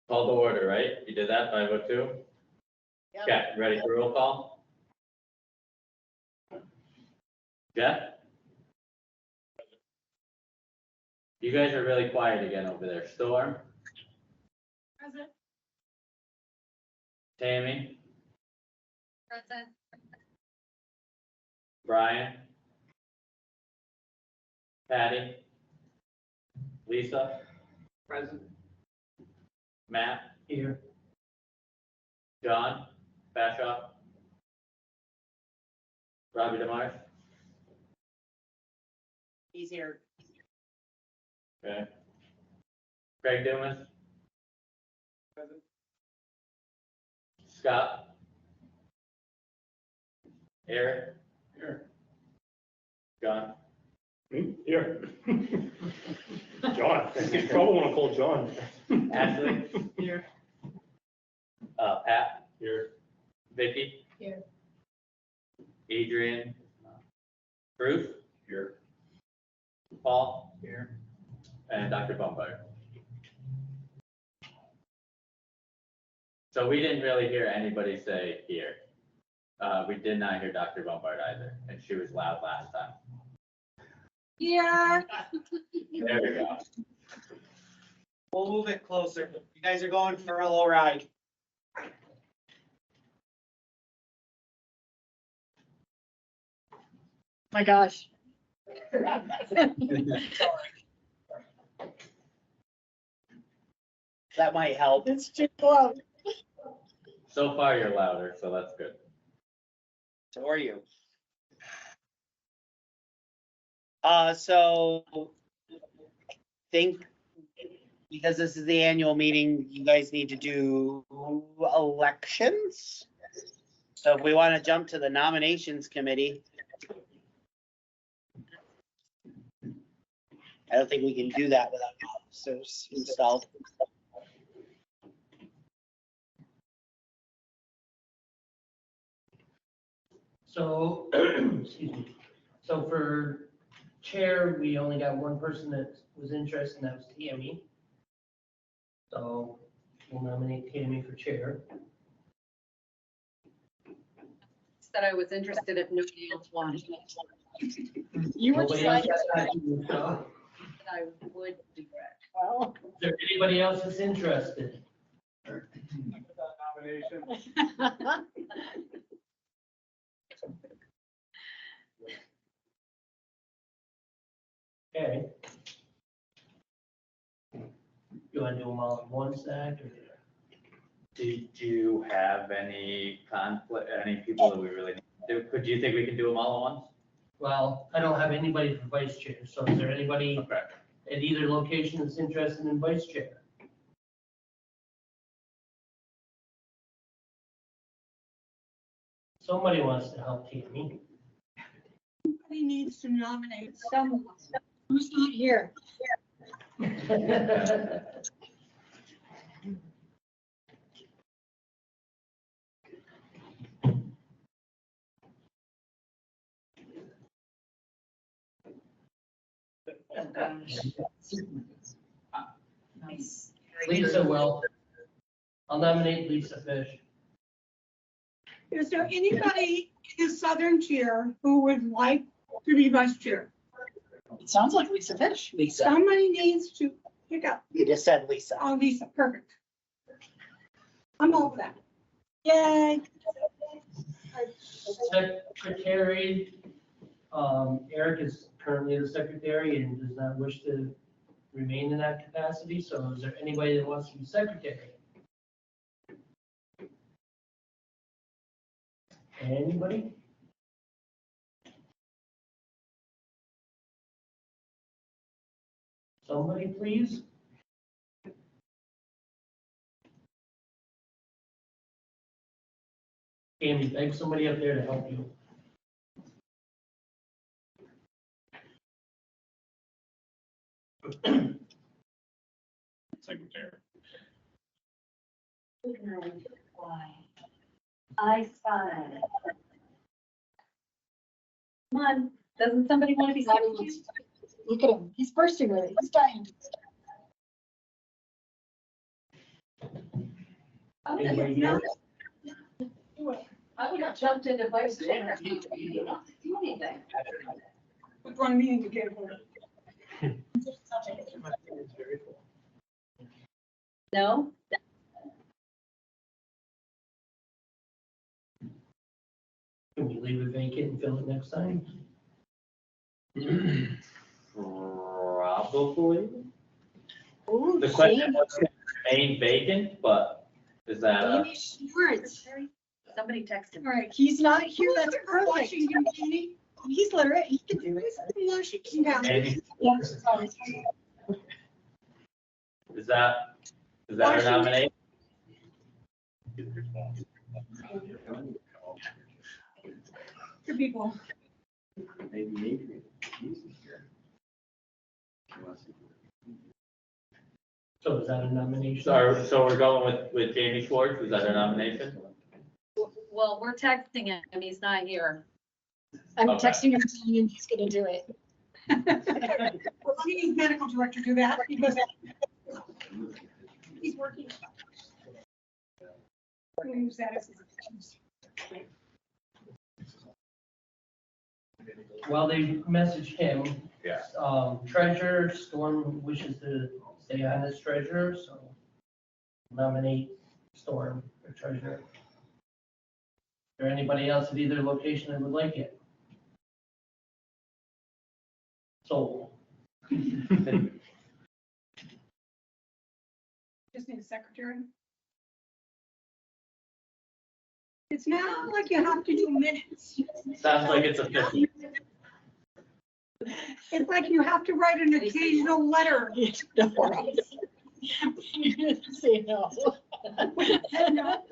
Call to order, right? You did that, 5:02? Yep. Okay, ready for roll call? Jeff? You guys are really quiet again over there. Storm? Present. Tammy? Present. Brian? Patty? Lisa? Present. Matt? Here. John? Bashaw? Robbie DeMars? He's here. Okay. Craig Dumas? Present. Scott? Eric? Here. John? Here. John, you probably want to call John. Ashley? Here. Pat? Here. Vicky? Here. Adrian? Bruce? Here. Paul? Here. And Dr. Bumbar. So we didn't really hear anybody say here. We did not hear Dr. Bombard either, and she was loud last time. Yeah. There we go. We'll move it closer. You guys are going for a little ride. My gosh. That might help. It's too close. So far, you're louder, so that's good. So are you. So think because this is the annual meeting, you guys need to do elections. So if we want to jump to the nominations committee. I don't think we can do that without officers installed. So, excuse me. So for chair, we only got one person that was interested, and that was Tammy. So we'll nominate Tammy for chair. Said I was interested if nobody else wanted. You were Nobody else deciding. has to do so. That I would do it. Well. Is there anybody else that's interested? Okay. You want to do them all in one stack or? Did you have any conflict, any people that we really need to do? Do you think we can do them all at once? Well, I don't have anybody for vice chair, so is there anybody Okay. at either location that's interested in vice chair? Somebody wants to help Tammy. Somebody needs to nominate someone who's not here. Lisa will. I'll nominate Lisa Fish. Is there anybody in the Southern Tier who would like to be vice chair? It sounds like Lisa Fish. Lisa, Somebody needs to pick up. you just said Lisa. Oh, Lisa, perfect. I'm over that. Yay. Secretary, Eric is currently the secretary and does not wish to remain in that capacity. So is there anybody that wants to be secretary? Anybody? Somebody, please? Amy, beg somebody up there to help you. Secretary. I spy. Come on, doesn't somebody want to be secretary? Look at him. He's bursting with it. He's dying. Anybody here? I would have jumped into vice chair. You don't do anything. With one meeting to get her. No? Can we leave it vacant and fill it next time? Probably. Ooh, The question was to remain vacant, but is that a? Jamie Schwartz. Somebody texted All me. right, he's not here, that's perfect. Washington County, He's literate, he can do it. Washington County. Amy, Yes. is that a nomination? Good people. So is that a nomination? So we're going with Jamie Schwartz, is that a nomination? Well, we're texting him, he's not here. I'm Okay. texting him, telling him he's gonna do it. Well, we need medical director to do that because he's working. We're gonna use that as. Well, they messaged him. Yeah. Treasurer, Storm wishes to stay on as treasurer, so nominate Storm for treasurer. Is there anybody else at either location that would like it? So, Just need a secretary. It's not like you have to do minutes. Sounds like it's official. It's like you have to write an occasional letter. Say no. No.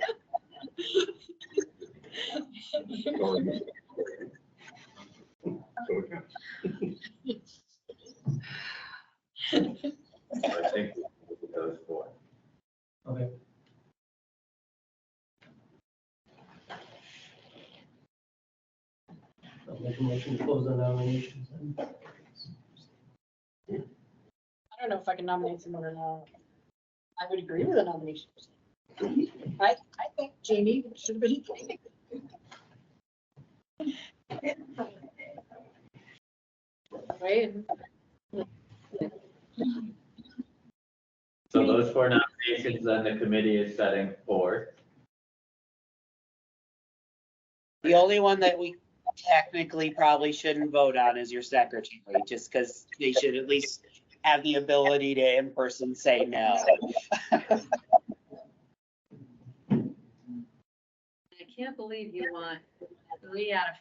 I think those four. okay. I'll make a motion to close the nominations then. I don't know if I can nominate someone or not. I would agree with the nomination. I think Jamie should have been. Right? So those four nominations, then the committee is setting forth. The only one that we technically probably shouldn't vote on is your secretary, just because they should at least have the ability to in person say no. I can't believe you want 3 out of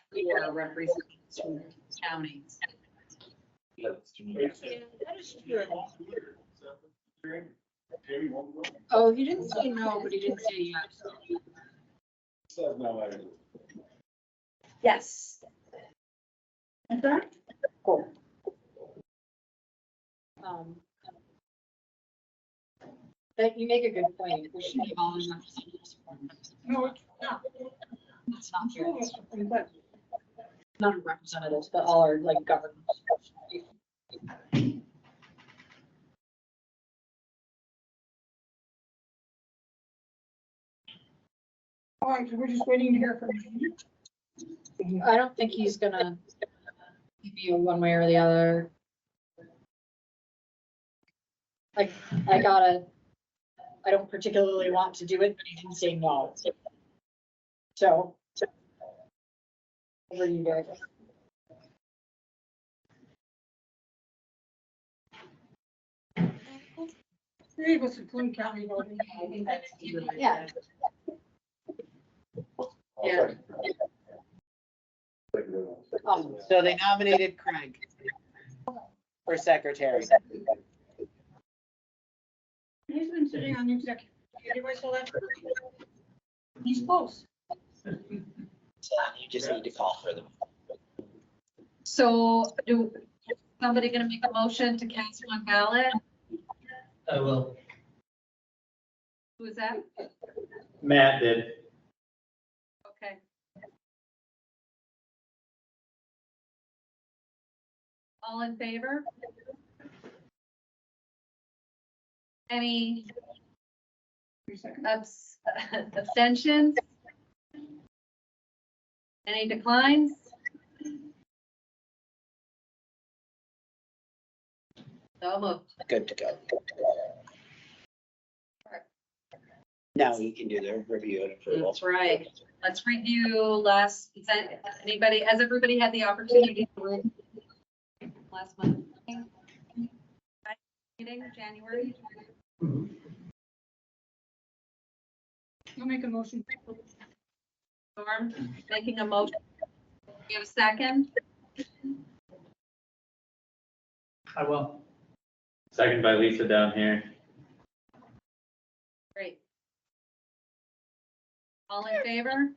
4 representatives from counties. Yeah, that is true. Oh, he didn't say no, but he didn't say yes. Yes. Okay. Cool. But you make a good point. We should give all the representatives. No, it's not. It's not fair. But Not representatives, but all our like governments. all right, so we're just waiting to hear from you. I don't think he's gonna give you one way or the other. Like, I don't particularly want to do it, but he didn't say no. So. Whatever you guys. Three of us in Clinton County voting. Yeah. Yeah. So they nominated Craig for secretary. He's been sitting on the executive. Anybody saw that? He's close. So you just need to call for them. So somebody gonna make a motion to cast one ballot? I will. Who is that? Matt did. Okay. All in favor? Any second. Abstentions? Any declines? So moved. Good to go. Now you can do the review and approval. That's right. Let's review has everybody had the opportunity to read last month? Meeting, January? I'll make a motion. Norm, making a motion. You have a second? I will. Second by Lisa down here. Great. All in favor?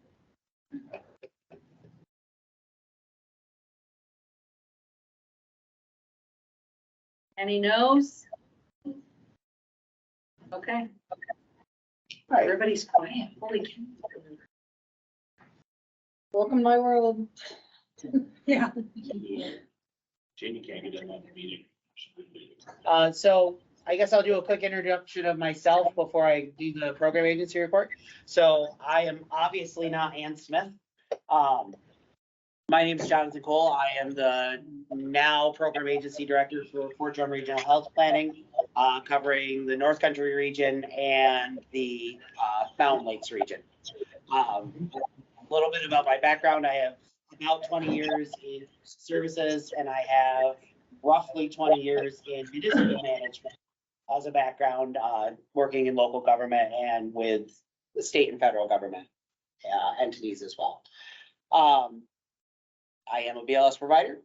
Any noes? Okay. Right. Everybody's quiet. Holy cow. Welcome to my world. Yeah. Jamie can't get in on the meeting. So I guess I'll do a quick introduction of myself before I do the program agency report. So I am obviously not Ann Smith. My name is Jonathan Cole. I am the now program agency director for Fort Drum Regional Health Planning, covering the North Country region and the Mountain Lakes region. A little bit about my background. I have about 20 years in services, and I have roughly 20 years in municipal management as a background, working in local government and with the state and federal government entities as well. I am a BLS provider.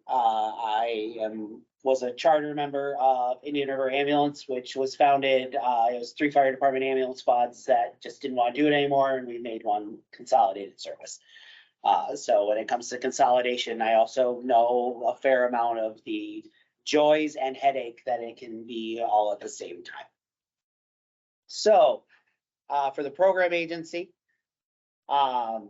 Was a charter member of Indian River Ambulance, which was founded, it was 3 fire department ambulance squads that just didn't want to do it anymore, and we made one consolidated service. So when it comes to consolidation, I also know a fair amount of the joys and headache that it can be all at the same time. So for the program agency, New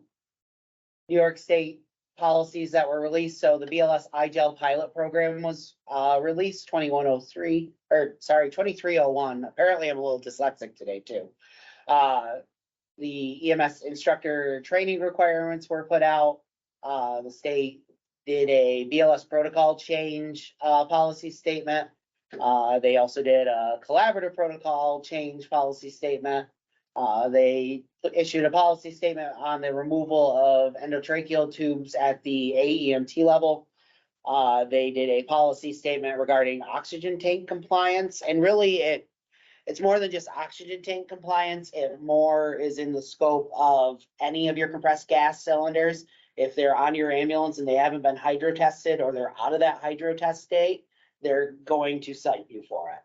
York State policies that were released. So the BLS iGel pilot program was released 2301. Apparently I'm a little dyslexic today too. The EMS instructor training requirements were put out. The state did a BLS protocol change policy statement. They also did a collaborative protocol change policy statement. They issued a policy statement on the removal of endotracheal tubes at the AEMT level. They did a policy statement regarding oxygen tank compliance, and really it's more than just oxygen tank compliance. It more is in the scope of any of your compressed gas cylinders. If they're on your ambulance and they haven't been hydro tested, or they're out of that hydro test state, they're going to cite you for it.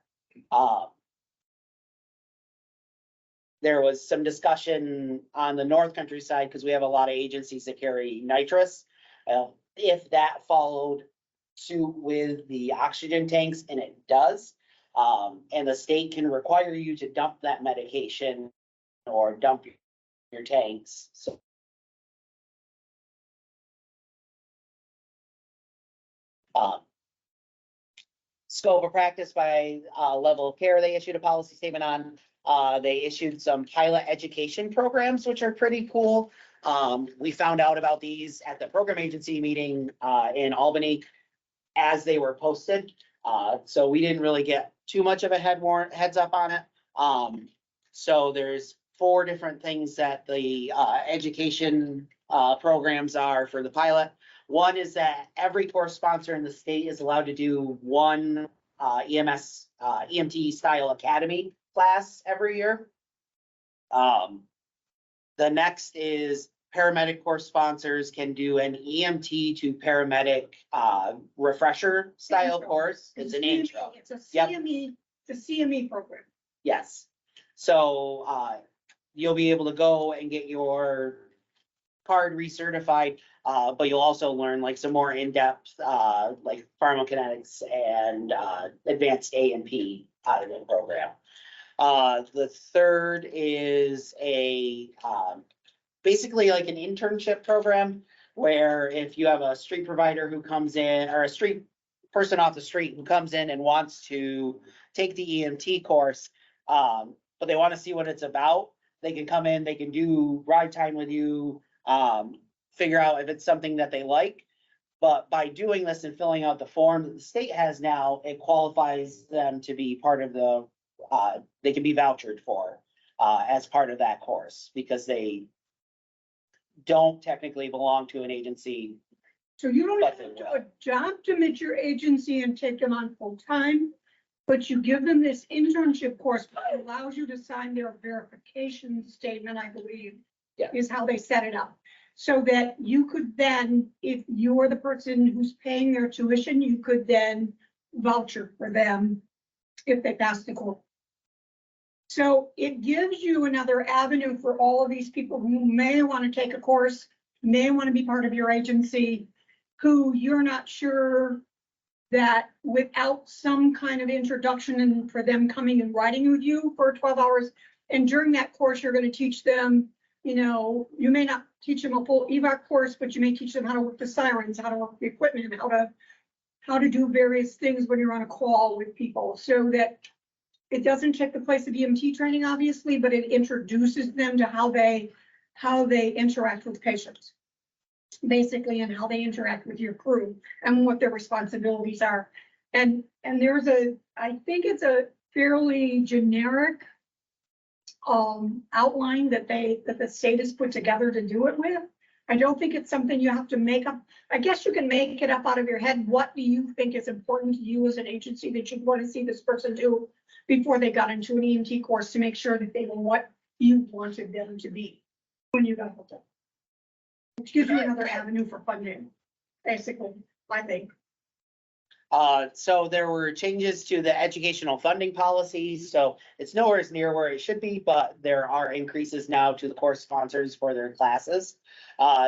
There was some discussion on the North Country side, because we have a lot of agencies that carry nitrous. If that followed suit with the oxygen tanks, and it does, and the state can require you to dump that medication or dump your tanks. So scope of practice by level of care, they issued a policy statement on. They issued some pilot education programs, which are pretty cool. We found out about these at the program agency meeting in Albany as they were posted. So we didn't really get too much of a heads up on it. So there's 4 different things that the education programs are for the pilot. One is that every course sponsor in the state is allowed to do one EMT style academy class every year. The next is paramedic course sponsors can do an EMT to paramedic refresher style course. It's an intro. It's a Yep. CME, the CME program. Yes. So you'll be able to go and get your card recertified, but you'll also learn like some more in-depth like pharmacokinetics and advanced A&P out of the program. The third is a basically like an internship program, where if you have a street provider who comes in, or a street person off the street who comes in and wants to take the EMT course, but they want to see what it's about, They can come in, they can do ride time with you, figure out if it's something that they like. But by doing this and filling out the form that the state has now, it qualifies them to be part of the, they can be vouchered for, as part of that course, because they don't technically belong to an agency. So you don't But have they to will. adopt them at your agency and take them on full time, but you give them this internship course that allows you to sign their verification statement, I believe. Yeah. Is how they set it up. So that you could then, if you're the person who's paying their tuition, you could then voucher for them if they pass the course. So it gives you another avenue for all of these people who may want to take a course, may want to be part of your agency, who you're not sure that without some kind of introduction and for them coming and riding with you for 12 hours. And during that course, you're going to teach them, you know, you may not teach them a full evac course, but you may teach them how to work the sirens, how to work the equipment, how to do various things when you're on a call with people, so that it doesn't take the place of EMT training, obviously, but it introduces them to how they interact with patients, basically, and how they interact with your crew and what their responsibilities are. And there's I think it's a fairly generic outline that the state has put together to do it with. I don't think it's something you have to make up. I guess you can make it up out of your head. What do you think is important to you as an agency that you'd want to see this person do before they got into an EMT course, to make sure that they were what you wanted them to be when you got with them? Which gives you another avenue for funding, basically, I think. So there were changes to the educational funding policies, so it's nowhere near where it should be, but there are increases now to the course sponsors for their classes.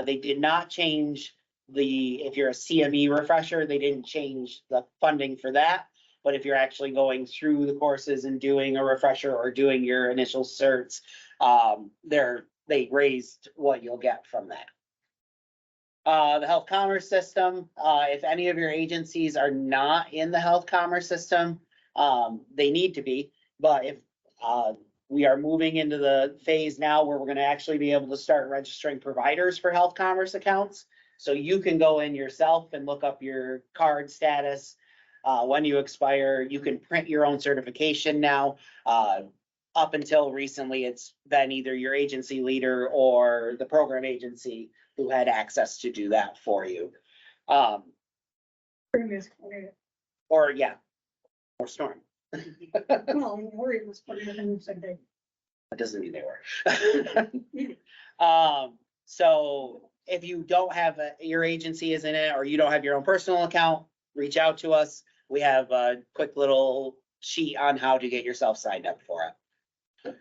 They did not change if you're a CME refresher, they didn't change the funding for that. But if you're actually going through the courses and doing a refresher or doing your initial certs, they raised what you'll get from that. The health commerce system, if any of your agencies are not in the health commerce system, they need to be. But if we are moving into the phase now where we're going to actually be able to start registering providers for health commerce accounts. So you can go in yourself and look up your card status, when you expire. You can print your own certification now. Up until recently, it's been either your agency leader or the program agency who had access to do that for you. Or Storm. Well, Lori was putting it in the same day. That doesn't mean they were. So if you don't have your agency is in it, or you don't have your own personal account, reach out to us. We have a quick little sheet on how to get yourself signed up for it.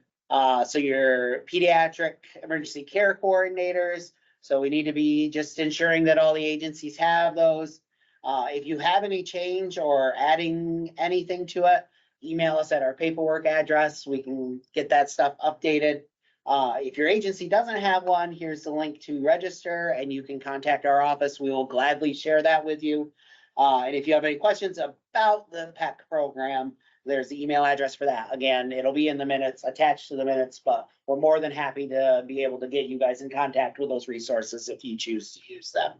So your pediatric emergency care coordinators. So we need to be just ensuring that all the agencies have those. If you have any change or adding anything to it, email us at our paperwork address. We can get that stuff updated. If your agency doesn't have one, here's the link to register, and you can contact our office. We will gladly share that with you. And if you have any questions about the PEC program, there's the email address for that. Again, it'll be in the minutes, attached to the minutes, but we're more than happy to be able to get you guys in contact with those resources if you choose to use them.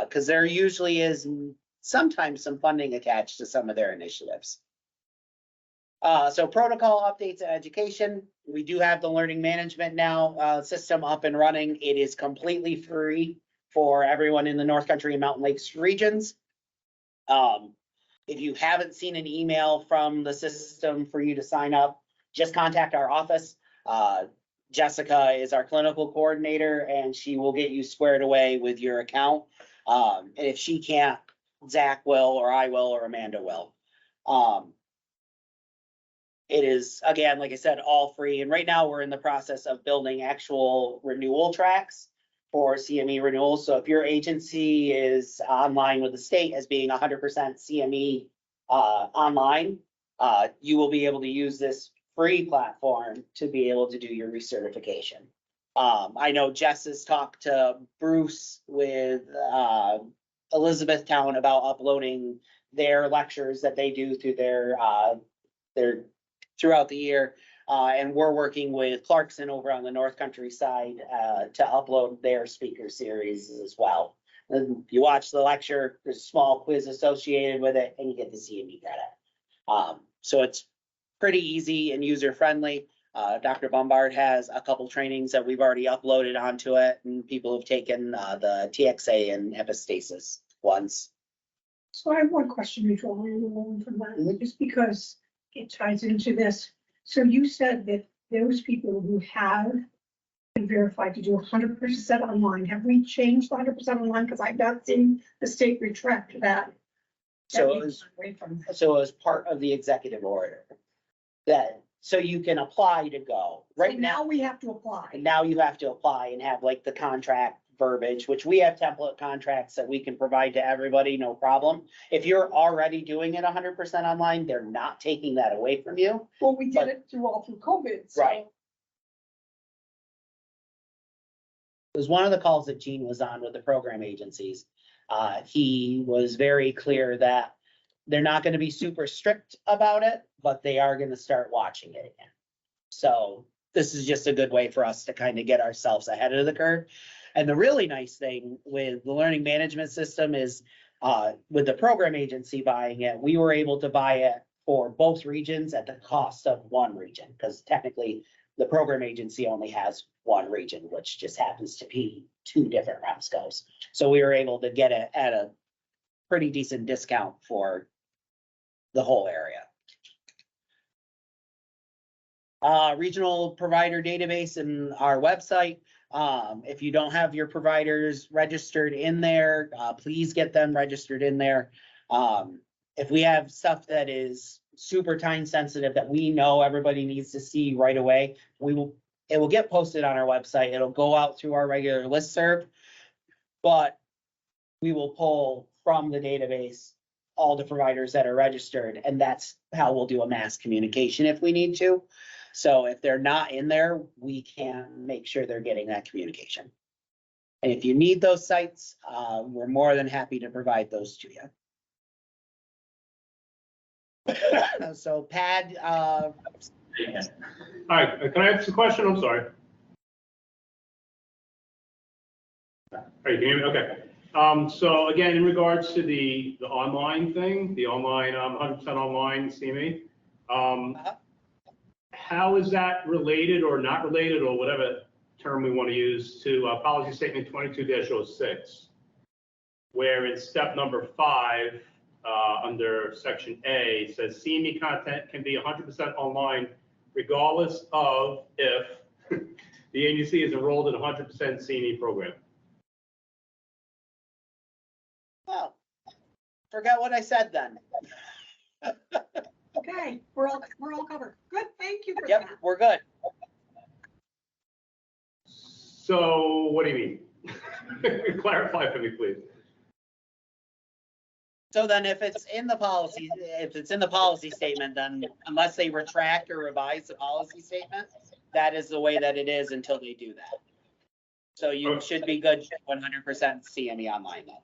Because there usually is sometimes some funding attached to some of their initiatives. So protocol updates and education. We do have the learning management now system up and running. It is completely free for everyone in the North Country and Mountain Lakes regions. If you haven't seen an email from the system for you to sign up, just contact our office. Jessica is our clinical coordinator, and she will get you squared away with your account. And if she can't, Zach will, or I will, or Amanda will. It is, again, like I said, all free. And right now we're in the process of building actual renewal tracks for CME renewals. So if your agency is online with the state as being 100% CME online, you will be able to use this free platform to be able to do your recertification. I know Jess has talked to Bruce with Elizabethtown about uploading their lectures that they do through their throughout the year. And we're working with Clarkson over on the North Country side, to upload their speaker series as well. And if you watch the lecture, there's a small quiz associated with it and you get the CME credit. So it's pretty easy and user-friendly. Dr. Bombard has a couple trainings that we've already uploaded onto it, and people have taken the TXA and epistasis ones. So I have one question before we move on from that, just because it ties into this. So you said that those people who have been verified to do 100% online, have we changed 100% online? Because I've not seen the state retract that. So That it was, away from. so as part of the executive order, that, so you can apply to go. So Right now now, we have to apply. and now you have to apply and have like the contract verbiage, which we have template contracts that we can provide to everybody, no problem. If you're already doing it 100% online, they're not taking that away from you. Well, we did But- it through COVID. So Right. It was one of the calls that Gene was on with the program agencies. He was very clear that they're not gonna be super strict about it, but they are gonna start watching it again. So this is just a good way for us to kind of get ourselves ahead of the curve. And the really nice thing with the learning management system is, with the program agency buying it, we were able to buy it for both regions at the cost of one region, because technically the program agency only has one region, which just happens to be 2 different REMSCOs. So we were able to get it at a pretty decent discount for the whole area. Regional provider database in our website. If you don't have your providers registered in there, please get them registered in there. If we have stuff that is super time sensitive that we know everybody needs to see right away, it will get posted on our website. It'll go out through our regular listserv, but we will pull from the database all the providers that are registered, and that's how we'll do a mass communication if we need to. So if they're not in there, we can make sure they're getting that communication. And if you need those sites, we're more than happy to provide those to you. So Pad, All right, can I ask a question? I'm sorry. All right, can you hear me? Okay. So again, in regards to the online thing, the online, 100% online CME, how is that related or not related, or whatever term we want to use, to policy statement 22-06, where in step number 5, under section A, it says CME content can be 100% online regardless of if the agency is enrolled in a 100% CME program. well, forgot what I said then. okay, we're all covered. Good, thank you for Yep, that. we're good. So what do you mean? Clarify for me, please. So then if it's in the policy statement, then unless they retract or revise the policy statement, that is the way that it is until they do that. So you should be good 100% CME online then.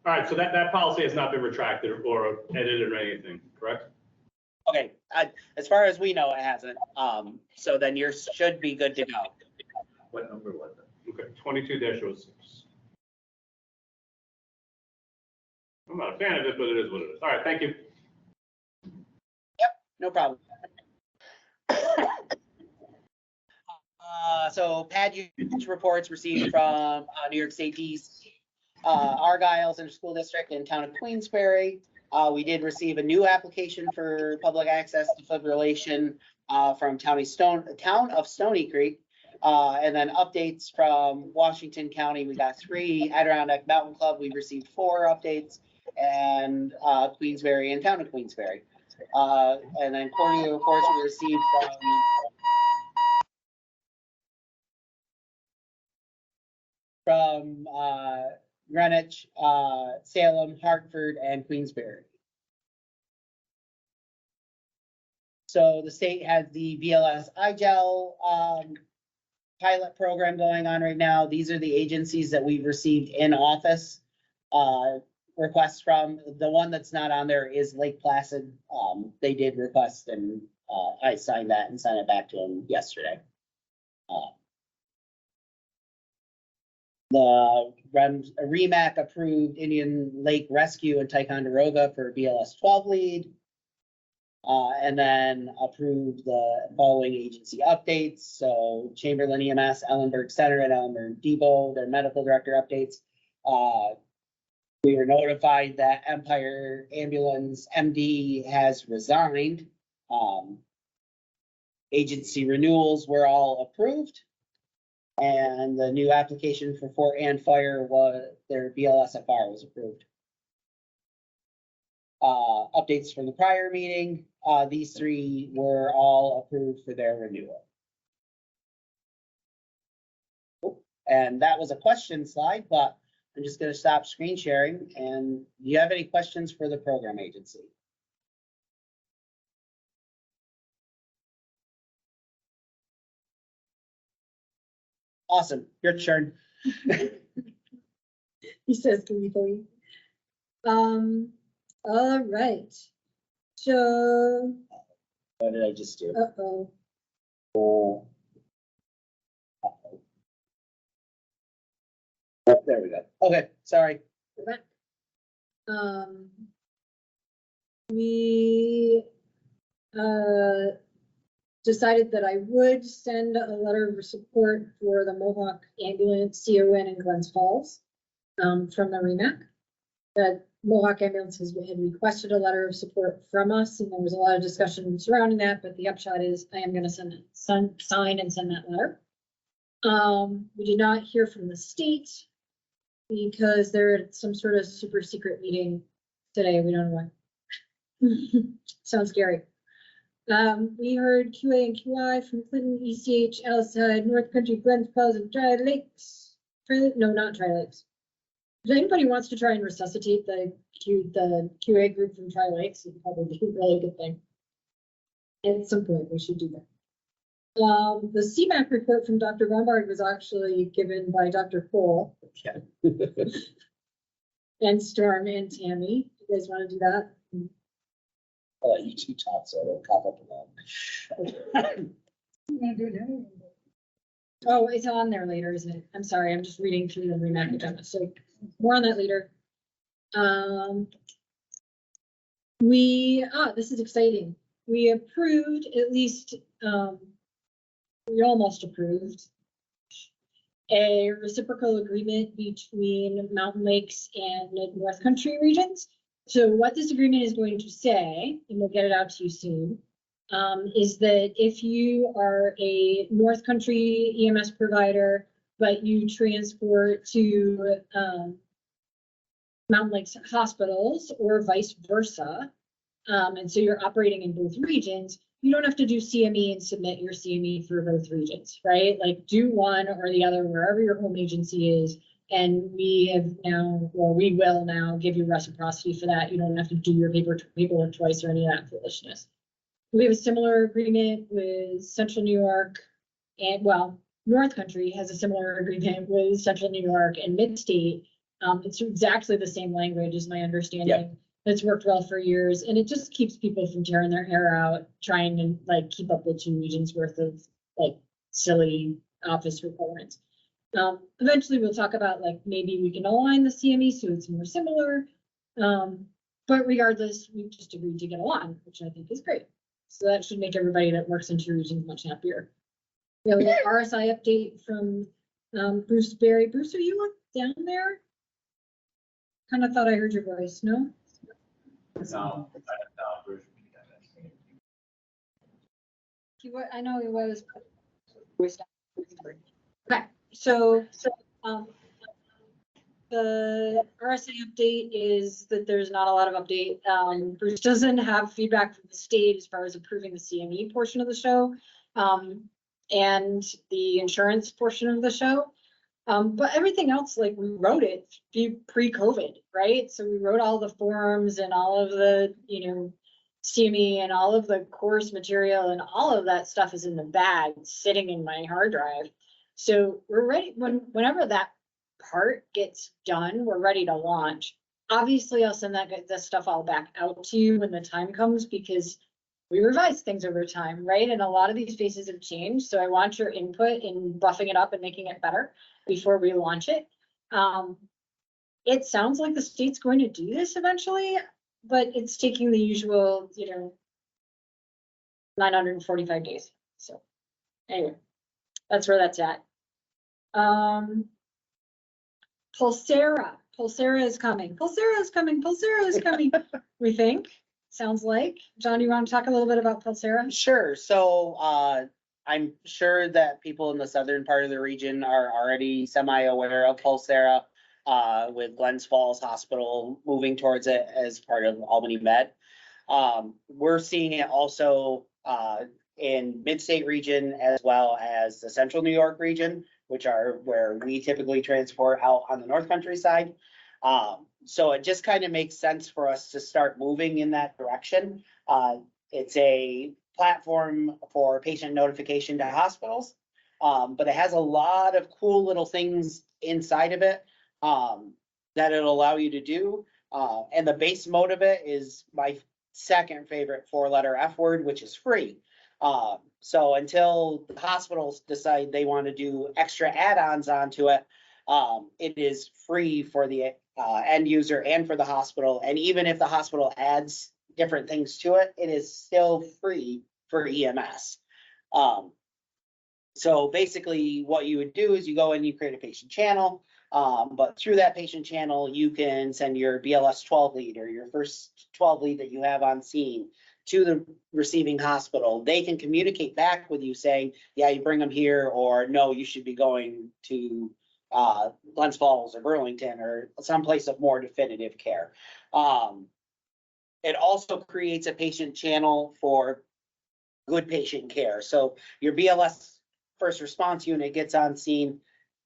All right, so that policy has not been retracted or edited or anything, correct? Okay, as far as we know, it hasn't. So then you should be good to go. What number was it? Okay, 22-06. I'm not a fan of it, but it is what it is. All right, thank you. No problem. So pad use reports received from New York State East, Argyle Center School District and Town of Queensberry. We did receive a new application for public access defibrillation from Town of Stony Creek. And then updates from Washington County. We got 3. Adirondack Mountain Club, we received 4 updates, and Queensberry and Town of Queensberry. And then quarterly reports we received from Greenwich, Salem, Hartford, and Queensberry. So the state has the BLS iGel pilot program going on right now. These are the agencies that we've received in office requests from. The one that's not on there is Lake Placid. They did request and I signed that and sent it back to him yesterday. The REMAC approved Indian Lake Rescue in Ticonderoga for BLS 12 lead. And then approved the following agency updates. So Chamberlain EMS, Ellenberg Center, and Ellenberg Depot, their medical director updates. We were notified that Empire Ambulance MD has resigned. Agency renewals were all approved. And the new application for Fort Ann Fire was, their BLSFR was approved. Updates from the prior meeting, these three were all approved for their renewal. And that was a question slide, but I'm just going to stop screen sharing. And do you have any questions for the program agency? Awesome, your turn. He says gleefully. All right. So, What did I just do? uh-oh. Oh, there we go. Okay, sorry. We're back. We decided that I would send a letter of support for the Mohawk Ambulance CON in Glens Falls from the REMAC. That Mohawk Ambulance had requested a letter of support from us, and there was a lot of discussion surrounding that, but the upshot is I am going to sign and send that letter. We did not hear from the state because they're at some sort of super secret meeting today. We don't know why. Sounds scary. We heard QA and QI from Clinton, ECH, Alside, North Country, Glens Falls, and Dry Lakes. No, not Dry Lakes. If anybody wants to try and resuscitate the QA group from Dry Lakes, it'd probably be a really good thing. And at some point, we should do that. The CMAC report from Dr. Lombard was actually given by Dr. Cole. Yeah. And Storm and Tammy. You guys want to do that? I'll let you two talk so it'll pop up along. Oh, it's on there later, isn't it? I'm sorry, I'm just reading through the REMAC agenda, so more on that later. This is exciting. We approved, at least, we almost approved a reciprocal agreement between Mountain Lakes and North Country regions. So what this agreement is going to say, and we'll get it out to you soon, is that if you are a North Country EMS provider, but you transport to Mountain Lakes hospitals or vice versa, and so you're operating in both regions, you don't have to do CME and submit your CME for both regions, right? Like do one or the other wherever your home agency is. And we have now, or we will now give you reciprocity for that. You don't have to do your paperwork twice or any of that foolishness. We have a similar agreement with Central New York and, well, North Country has a similar agreement with Central New York and Mid-State. It's exactly the same language is my understanding. Yep. It's worked well for years, and it just keeps people from tearing their hair out trying to like keep up with 2 regions worth of like silly office requirements. Eventually we'll talk about like maybe we can align the CME so it's more similar. But regardless, we just agreed to get along, which I think is great. So that should make everybody that works in 2 regions much happier. We have a little RSI update from Bruce Berry. Bruce, are you down there? Kind of thought I heard your voice, no? No, Bruce. I know he was. Okay, so the RSA update is that there's not a lot of update. Bruce doesn't have feedback from the state as far as approving the CME portion of the show and the insurance portion of the show. But everything else, like we wrote it pre-COVID, right? So we wrote all the forms and all of the, CME and all of the course material and all of that stuff is in the bag sitting in my hard drive. So we're ready whenever that part gets done, we're ready to launch. Obviously, I'll send that stuff all back out to you when the time comes because we revise things over time, right? And a lot of these spaces have changed, so I want your input in buffing it up and making it better before we launch it. It sounds like the state's going to do this eventually, but it's taking the usual, 945 days. So anyway, that's where that's at. Pulsera is coming. Pulsera is coming. We think, sounds like. John, you want to talk a little bit about Pulsera? Sure. So I'm sure that people in the southern part of the region are already semi-aware of Pulsera with Glens Falls Hospital moving towards it as part of Albany Med. We're seeing it also in mid-state region as well as the central New York region, which are where we typically transport out on the North Country side. So it just kind of makes sense for us to start moving in that direction. It's a platform for patient notification to hospitals, but it has a lot of cool little things inside of it that it'll allow you to do. And the base mode of it is my second favorite 4-letter F word, which is free. So until the hospitals decide they want to do extra add-ons onto it, it is free for the end user and for the hospital. And even if the hospital adds different things to it, it is still free for EMS. So basically what you would do is you go and you create a patient channel, but through that patient channel, you can send your BLS 12 lead or your first 12 lead that you have on scene to the receiving hospital. They can communicate back with you saying, yeah, you bring them here, or no, you should be going to Glens Falls or Burlington or someplace of more definitive care. It also creates a patient channel for good patient care. So your BLS first response unit gets on scene.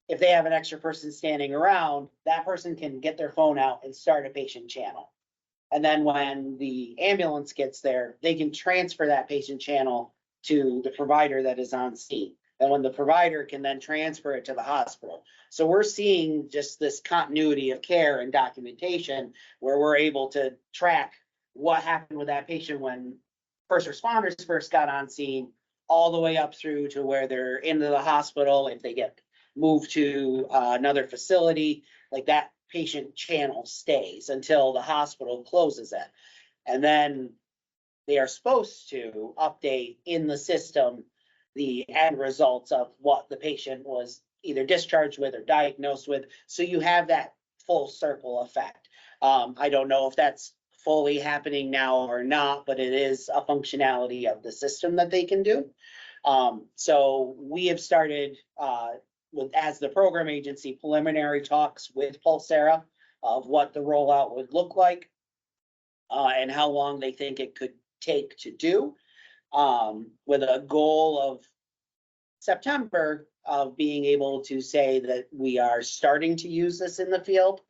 If they have an extra person standing around, that person can get their phone out and start a patient channel. And then when the ambulance gets there, they can transfer that patient channel to the provider that is on scene. And when the provider can then transfer it to the hospital. So we're seeing just this continuity of care and documentation where we're able to track what happened with that patient when first responders first got on scene, all the way up through to where they're into the hospital. If they get moved to another facility, like that patient channel stays until the hospital closes it. And then they are supposed to update in the system the end results of what the patient was either discharged with or diagnosed with. So you have that full circle effect. I don't know if that's fully happening now or not, but it is a functionality of the system that they can do. So we have started as the program agency, preliminary talks with Pulsera of what the rollout would look like and how long they think it could take to do, with a goal of September of being able to say that we are starting to use this in the field.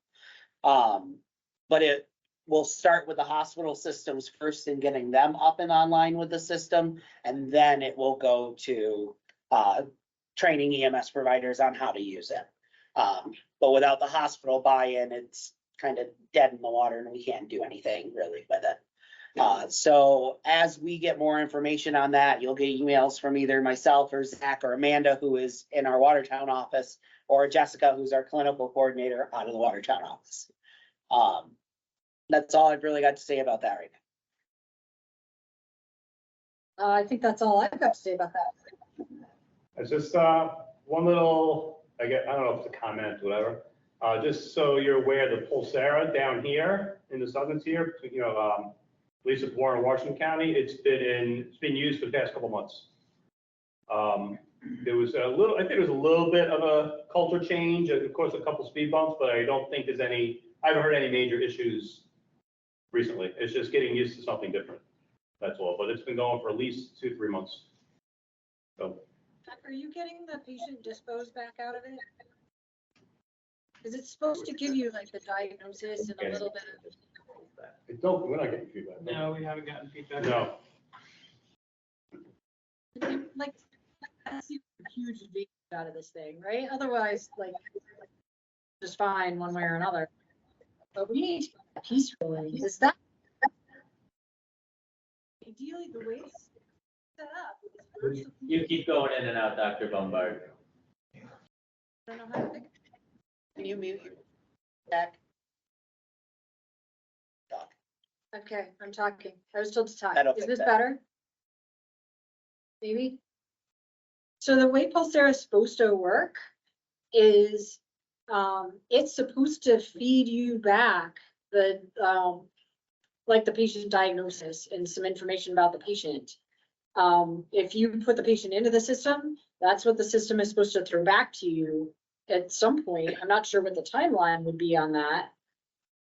But it will start with the hospital systems first and getting them up and online with the system, and then it will go to training EMS providers on how to use it. But without the hospital buy-in, it's kind of dead in the water and we can't do anything really with it. So as we get more information on that, you'll get emails from either myself or Zach or Amanda, who is in our Watertown office, or Jessica, who's our clinical coordinator out of the Watertown office. That's all I've really got to say about that right now. I think that's all I've got to say about that. It's just one little, I don't know if it's a comment, whatever. Just so you're aware, the Pulsera down here in the southern tier, at least with Warren, Washington County, it's been used for the past couple months. There was I think there was a little bit of a culture change, of course, a couple speed bumps, but I don't think I haven't heard any major issues recently. It's just getting used to something different. That's all, but it's been going for at least 2-3 months. So. Are you getting the patient dispos back out of it? Is it supposed to give you like the diagnosis and a little bit of? We're not getting feedback. No, we haven't gotten feedback. No. Like, that's a huge advantage out of this thing, right? Otherwise, like, just fine one way or another. But we need to get peacefully. Is that? Ideally, the way it's set up is first, You keep going in and out, Dr. Bombard. I don't know how to fix it. Can you mute your back? Talk. Okay, I'm talking. I was told to talk. That'll Is fix this that. better? Maybe? So the way Pulsera is supposed to work is, it's supposed to feed you back the, like the patient diagnosis and some information about the patient. If you put the patient into the system, that's what the system is supposed to throw back to you at some point. I'm not sure what the timeline would be on that.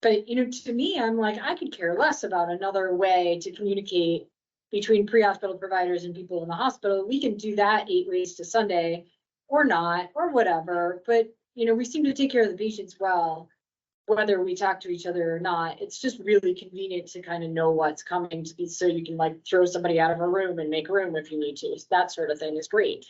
But, you know, to me, I'm like, I could care less about another way to communicate between pre-hospital providers and people in the hospital. We can do that 8 ways to Sunday or not, or whatever. But, you know, we seem to take care of the patients well, whether we talk to each other or not. It's just really convenient to kind of know what's coming to be, so you can like throw somebody out of a room and make room if you need to. That sort of thing is great.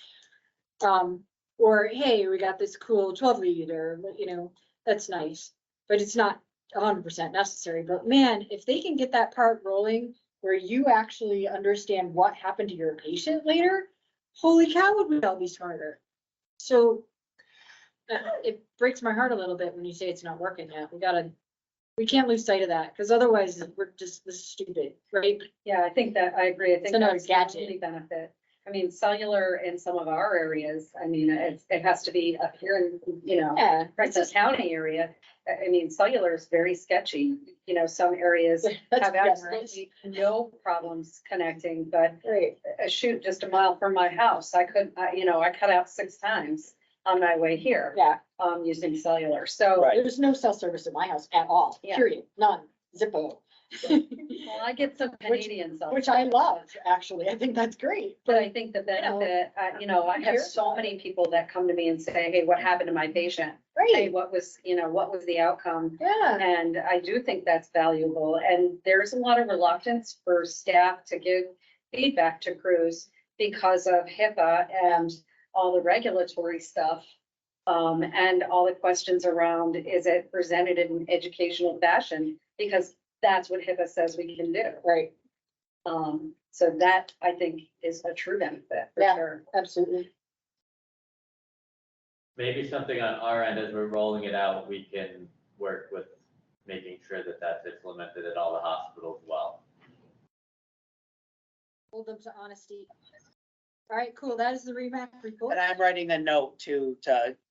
Or, hey, we got this cool 12 lead, or, you know, that's nice, but it's not 100% necessary. But man, if they can get that part rolling where you actually understand what happened to your patient later, holy cow, would we all be smarter. So it breaks my heart a little bit when you say it's not working yet. We can't lose sight of that, because otherwise we're just, this is stupid, right? Yeah, I think that, I agree. I think another that's gadget. really benefit. I mean, cellular in some of our areas, I mean, it has to be up here in, you know, Yeah, it's Franklin just, County area. I mean, cellular is very sketchy. You know, some areas that's have generous. absolutely no problems connecting, but Right. shoot, just a mile from my house, I couldn't, you know, I cut out 6 times on my way here, Yeah, using cellular. So, Right. there's no cell service at my house at all, Yeah. period, none, zippo. well, I get some Canadian cell Which I service. love, actually. I think that's great. But I think the benefit, you know, I have so many people that come to me and say, hey, what happened to my patient? Hey, Great, what was the outcome? yeah, And I do think that's valuable. And there's a lot of reluctance for staff to give feedback to crews because of HIPAA and all the regulatory stuff. And all the questions around, is it presented in an educational fashion? Because that's what HIPAA says we can do. right, So that I think is a true benefit for Yeah. sure. absolutely. Maybe something on our end as we're rolling it out, we can work with making sure that that's implemented at all the hospitals well. Hold them to honesty. All right, cool, that is the REMAC report. And I'm writing a note to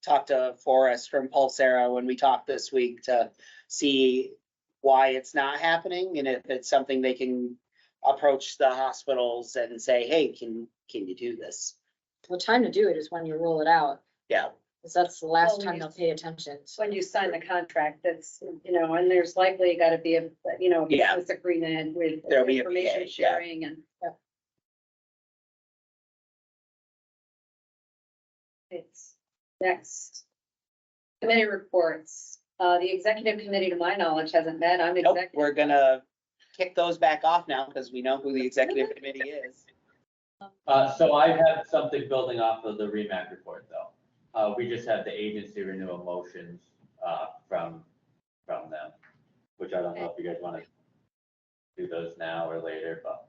talk to Forrest from Pulsera when we talk this week to see why it's not happening, and if it's something they can approach the hospitals and say, hey, can you do this? The time to do it is when you roll it out, Yeah, because that's the last Well, time we- they'll pay attention. So When you sign the contract, that's, you know, and there's likely got to be a, you know, Yeah. business agreement with There'll be a information PA, yeah. sharing and. Yeah. It's next. Committee reports. The executive committee, to my knowledge, hasn't met. I'm nope, executive. we're gonna kick those back off now because we know who the executive committee is. So I have something building off of the REMAC report, though. We just had the agency renewal motions, from them, which I don't know if you guys want to do those now or later, but.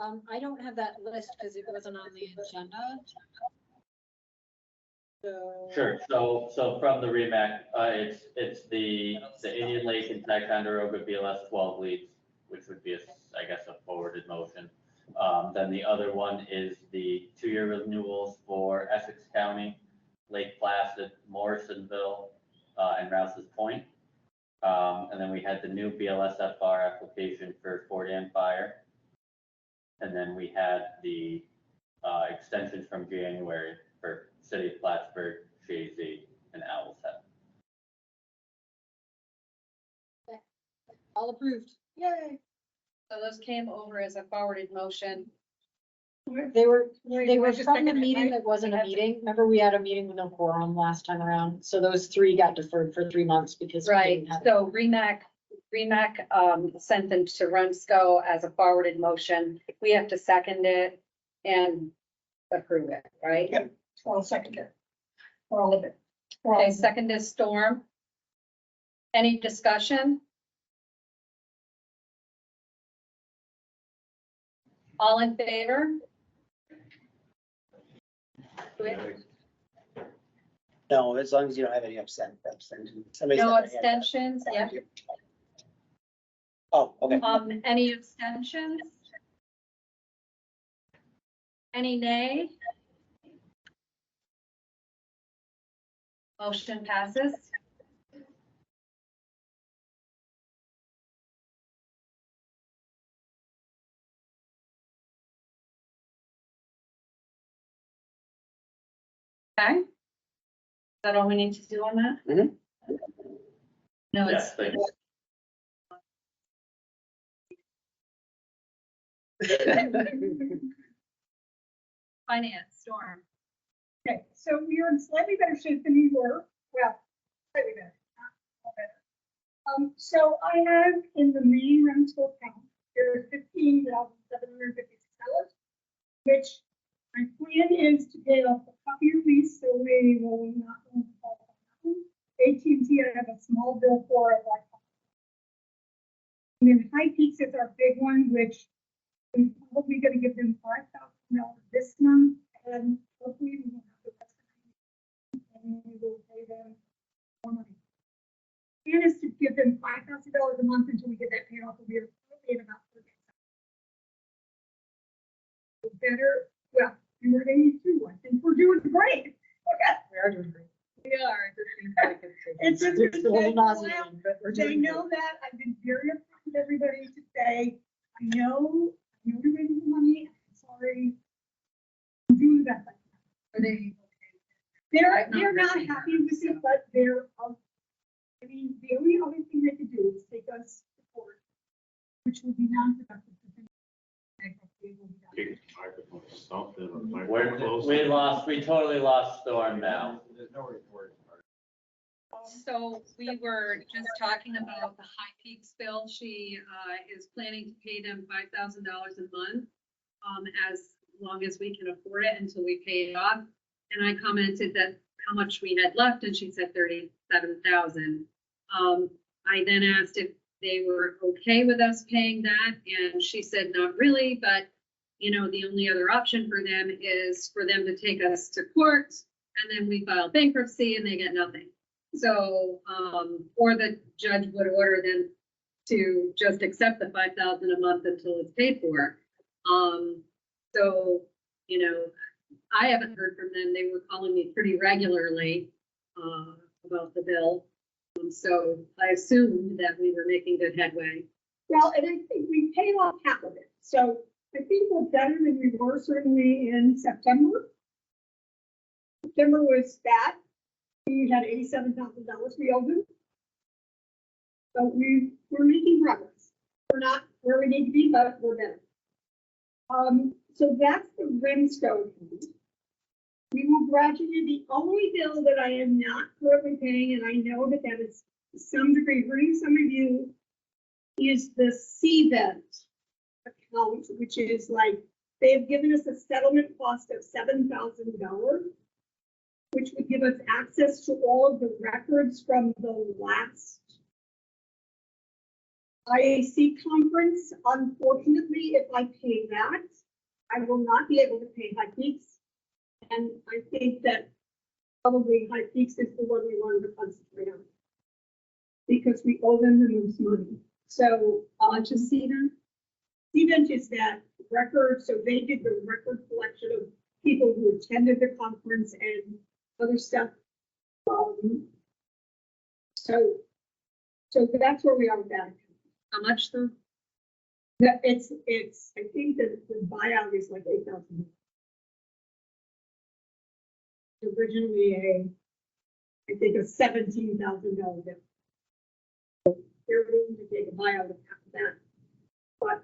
I don't have that list because it wasn't on the agenda. So. Sure, so from the REMAC, it's the Indian Lake and Ticonderoga BLS 12 leads, which would be, I guess, a forwarded motion. Then the other one is the 2-year renewals for Essex County, Lake Placid, Morrisonville, and Rouse's Point. And then we had the new BLSFR application for Fort Ann Fire. And then we had the extensions from January for City of Plattsburgh, Shazy, and Owl's Head. All approved. Yay. So those came over as a forwarded motion. They were just from the second it, meeting right? that wasn't a meeting. Remember, we had a meeting with no quorum last time around. So those 3 got deferred for 3 months because. we Right, didn't have- so REMAC sent them to REMSCO as a forwarded motion. We have to second it and approve it, right? Yep. I'll second it. For all of it. For all Okay, of it. second is Storm. Any discussion? All in favor? No, as long as you don't have any abstentions. Somebody No said they had- abstentions? Yep. Oh, okay. Any abstentions? Any nay? Motion passes. Okay. Is that all we need to do on that? Mhm. No, Yes, it's, thank you. finance, Storm. Okay, so we are in slightly better shape than we were, well, slightly better, not all better. So I have in the main REMSCO account, there's $15,756, which my plan is to pay off the copier lease, so we will not. AT&T, I have a small bill for it, like. And then High Peaks is our big one, which we're probably gonna give them $5,000 this month, and hopefully we will have the rest of the and we will pay them more money. Plan is to give them $5,000 a month until we get that paid off. We're in about 30. Better, well, and we're gonna need two. I think we're doing great. We are doing great. We are. It's just a little nauseating, well, but we're They doing great. know that. I've been very upfront with everybody to say, I know you're raising the money. I'm sorry. I'm doing the best I can. Are they? They're not happy with it, but they're, I mean, the only other thing they could do is take us to court, which would be non-productive. Kick the microphone or something, or microphone close. We totally lost Storm now. So we were just talking about the High Peaks bill. She is planning to pay them $5,000 a month as long as we can afford it until we pay it off. And I commented that how much we had left, and she said 37,000. I then asked if they were okay with us paying that, and she said not really, but you know, the only other option for them is for them to take us to court, and then we file bankruptcy and they get nothing. So, or the judge would order them to just accept the 5,000 a month until it's paid for. So, you know, I haven't heard from them. They were calling me pretty regularly about the bill. So I assumed that we were making good headway. Well, and I think we paid off half of it. So I think we're better than we were certainly in September. September was bad. We had $87,000 we owed them. So we're making progress. We're not where we need to be, but we're better. So that's the REMSCO. We will gradually, the only bill that I am not currently paying, and I know that that is to some degree hurting some of you, is the CVent account, which is like, they have given us a settlement cost of $7,000, which would give us access to all of the records from the last IAC conference. Unfortunately, if I pay that, I will not be able to pay High Peaks. And I think that probably High Peaks is the one we wanted to concentrate on, because we owe them the most money. So to CVent. CVent is that record, so they did the record collection of people who attended the conference and other stuff. So that's where we are with that. How much though? That it's, I think that the buyout is like $8,000. Originally I think a $17,000 bill. They're willing to take a buyout of half of that. But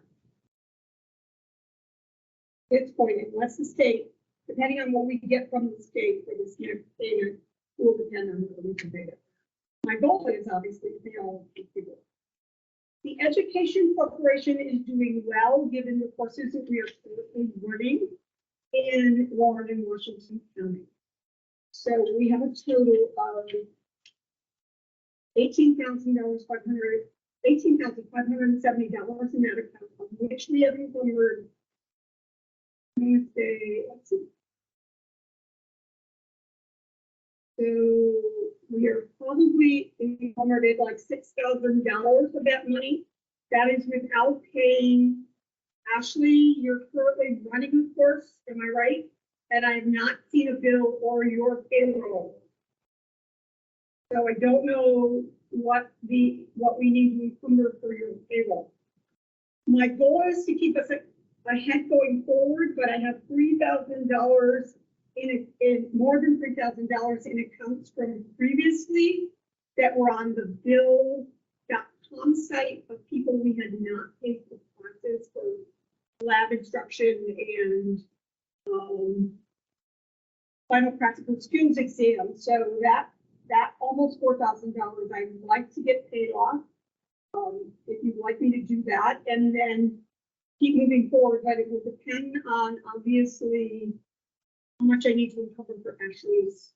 at this point, unless the state, depending on what we get from the state for this year payment, will depend on whether we can pay it. My goal is obviously to pay all of people. The Education Corporation is doing well, given the courses that we are currently running in Warren and Washington County. So we have a total of $18,570 in that account, of which we have encumbered Tuesday, let's see. So we are probably encumbered like $6,000 of that money. That is without paying. Ashley, you're currently running the course, am I right? And I have not seen a bill or your payroll. So I don't know what we need to encumber for your payroll. My goal is to keep us ahead going forward, but I have $3,000 in more than $3,000 in accounts from previously that were on the bill.com site of people we had not paid for classes for lab instruction and final practical skills exam. So that almost $4,000 I would like to get paid off. If you'd like me to do that, and then keep moving forward, but it will depend on obviously how much I need to uncover for Ashley's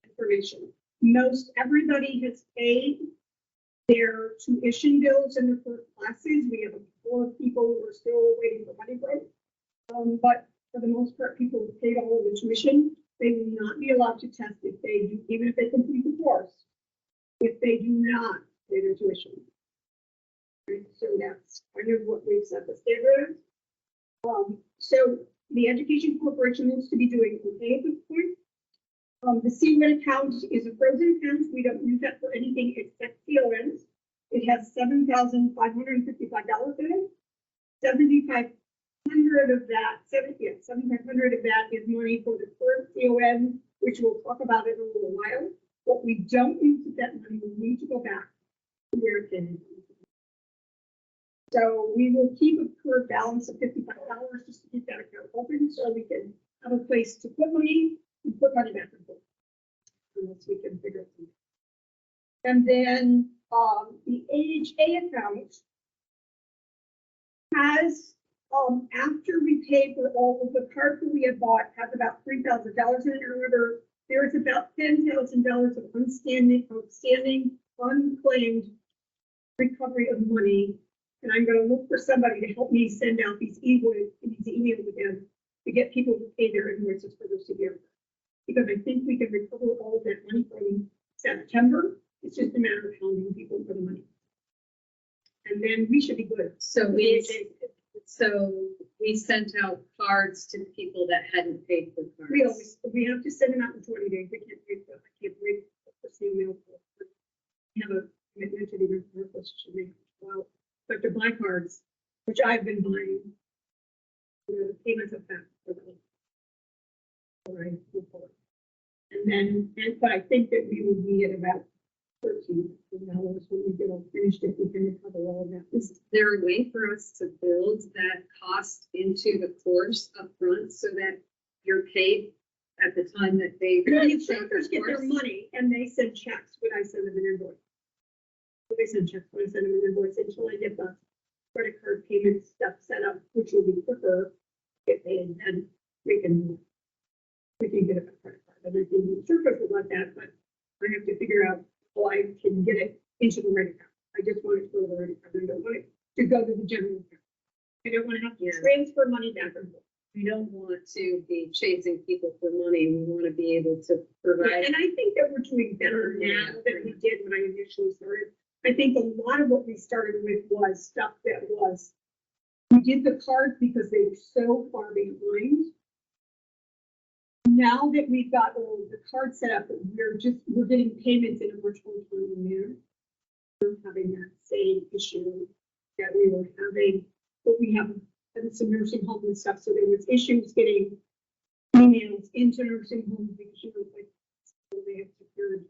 information. Most everybody has paid their tuition bills in the first classes. We have a couple of people who are still waiting for money from. But for the most part, people have paid all of the tuition. They will not be allowed to test if they do, even if they complete the course, if they do not pay their tuition. Right, so that's kind of what we've set the standard. So the Education Corporation looks to be doing okay at this point. The CWIN account is a frozen account. We don't use that for anything except CONs. It has $7,555 in it. 7,500 of that, 7,500 of that is money for the first CON, which we'll talk about in a little while. What we don't use with that money, we need to go back to where it came. So we will keep a current balance of $55 just to keep that account open so we can have a place to put money and put money back and forth. Unless we can figure it out. And then the AHA account has, after we pay for all of the cards that we have bought, has about $3,000 in it. Remember, there is about $10,000 of outstanding, unclaimed recovery of money. And I'm going to look for somebody to help me send out these emails again to get people to pay their invoices for this year. Because I think we can recover all of that money from September. It's just a matter of hounding people for the money. And then we should be good. So we sent out cards to people that hadn't paid for cards. We have to send them out in 20 days. We can't wait. I can't wait for the email. We have a commitment to the American. Wow. But to buy cards, which I've been buying, the payments of that for the report. And then, but I think that we will be at about $13 when we get all finished, if we can recover all of that. Is there a way for us to build that cost into the course up front so that you're paid at the time that they? The instructors get their money and they send checks when I send them an invoice. They send checks when I send them an invoice until I get the credit card payment stuff set up, which will be quicker, get paid, and we can get a credit card. And I think the instructors would like that, but I have to figure out how I can get it into the right account. I just want it to go to the right account. I don't want it to go to the general account. I don't want to have to transfer money back and forth. We don't want to be chasing people for money. We want to be able to provide. And I think that we're doing better now than we did when I initially started. I think a lot of what we started with was stuff that was, we did the cards because they were so far behind. Now that we've got all of the cards set up, we're getting payments in a much more timely manner. We're having that same issue that we were having, but we have some nursing homes and stuff. So there was issues getting emails into nursing homes because they have secured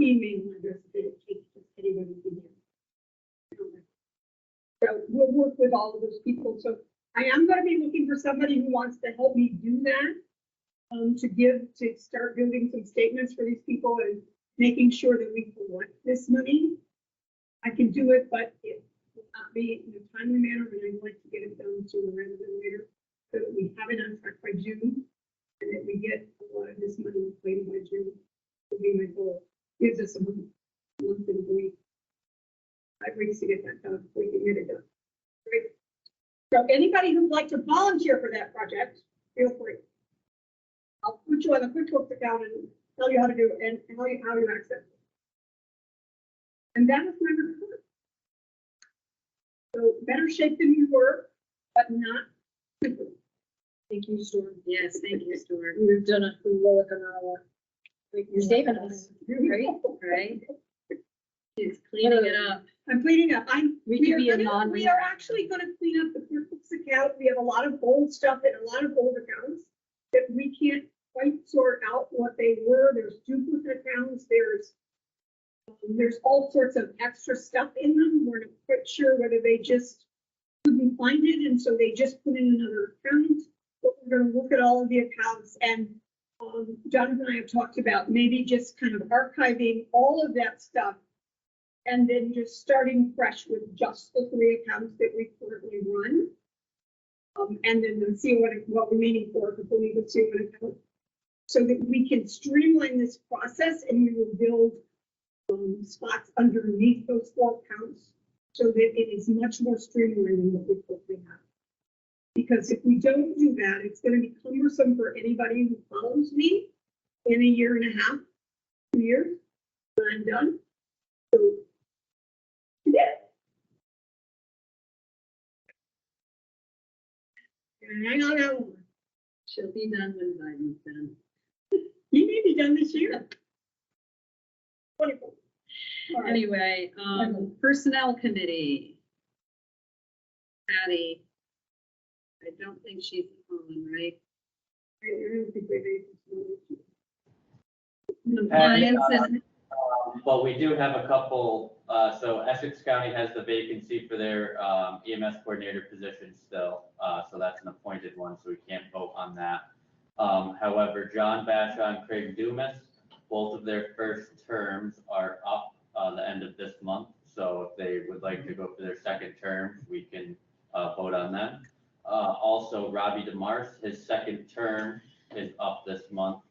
email address that it takes anybody to do. So we'll work with all of those people. So I am going to be looking for somebody who wants to help me do that. To start building some statements for these people and making sure that we collect this money. I can do it, but it will not be in a timely manner, and I'd like to get it done sooner rather than later, so that we have it on track by June, and that we get a lot of this money inflated by June. Will be my goal. Gives us a month and a week. 5 weeks to get that done. We can get it done. Right. So anybody who'd like to volunteer for that project, feel free. I'll put you on the QuickBooks account and tell you how to do it and tell you how you access it. And that is my report. So better shape than you were, but not super. Thank you, Stuart. Yes, thank you, Stuart. You've done a heroic amount of work. Like, you're saving us. Right, right. She's cleaning it up. I'm cleaning up. We could be a We are actually gonna clean up the QuickBooks account. We have a lot of old stuff and a lot of old accounts that we can't quite sort out what they were. There's duplicate accounts, there's all sorts of extra stuff in them. We're not quite sure whether they just couldn't find it, and so they just put in another account. But we're gonna look at all of the accounts, and Jonathan and I have talked about maybe just kind of archiving all of that stuff and then just starting fresh with just the 3 accounts that we currently run. And then see what we're meaning for before we go to an account, so that we can streamline this process and we will build spots underneath those 4 accounts so that it is much more streamlined than what we currently have. Because if we don't do that, it's going to be cumbersome for anybody who follows me in a year and a half, 2 years, when I'm done. So, yeah. And hang on out. She'll be done when Biden's done. He may be done this year. Wonderful. All right. Anyway, Personnel Committee. Patty. I don't think she's on, right? I don't think we made this Compliance and, Well, we do have a couple, so Essex County has the vacancy for their EMS coordinator position still. So that's an appointed one, so we can't vote on that. However, John Bashaw and Craig Dumas, both of their first terms are up the end of this month. So if they would like to go for their second term, we can vote on them. Also, Robbie DeMars, his second term is up this month.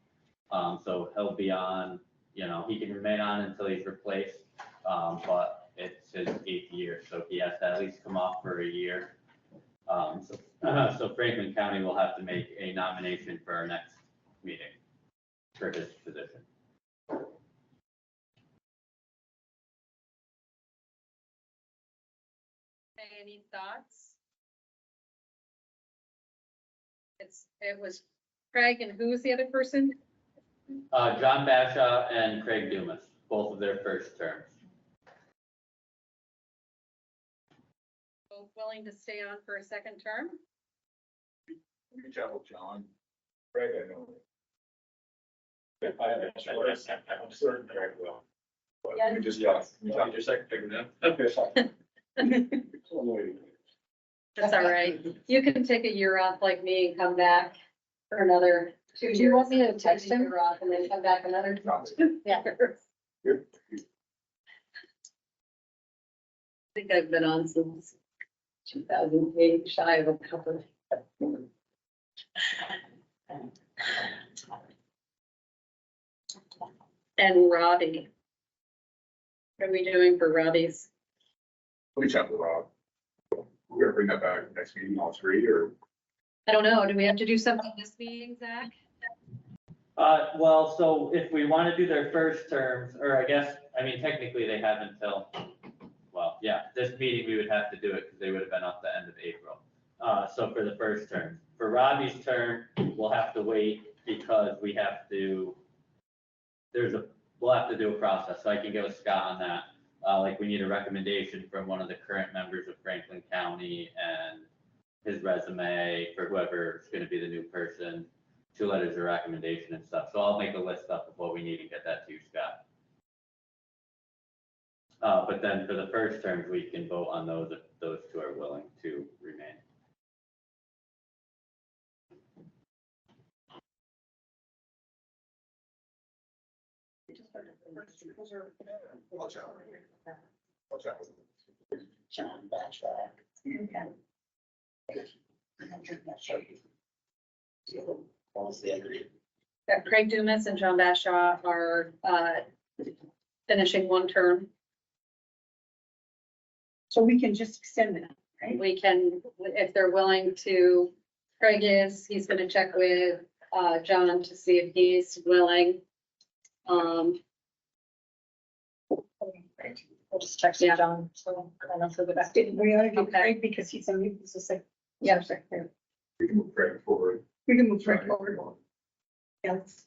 So he'll be on, he can remain on until he's replaced, but it's his 8th year, so he has to at least come off for a year. So Franklin County will have to make a nomination for our next meeting for his position. any thoughts? It was Craig, and who was the other person? John Bashaw and Craig Dumas, both of their first terms. Both willing to stay on for a second term? Reach out with John. Craig, I know. If I have a choice, I'm certain Craig will. But Yeah. we just got, we talked your second figure now. Okay, fine. That's all right. You can take a year off like me and come back for another 2 years. Do you want me to text him? Year off and then come back another 2 Yeah. years. I think I've been on since 2008, shy of a couple. And Robbie. What are we doing for Robbie's? We chat with Rob. We're gonna bring that back next meeting, all 3, or? I don't know. Do we have to do something this meeting, Zach? Well, so if we want to do their first terms, or technically they have until, this meeting, we would have to do it because they would have been up the end of April. So for the first term, for Robbie's term, we'll have to wait because we'll have to do a process. So I can go with Scott on that. We need a recommendation from one of the current members of Franklin County and his resume for whoever's going to be the new person, 2 letters of recommendation and stuff. So I'll make a list up of what we need and get that to you, Scott. But then for the first terms, we can vote on those if those 2 are willing to remain. I'll chat with him. I'll chat with him. John Bachelor. Okay. Yeah, Craig Dumas and John Bashaw are finishing 1 term. So we can just extend that. we can, if they're willing to, Craig he's gonna check with, John to see if he's willing. We'll just text you, John, so I don't know if he'll get back to you. We ought to do Okay. Craig because he's a sec. Yeah. Secretary. We can move right forward. We can move Craig forward. Yes.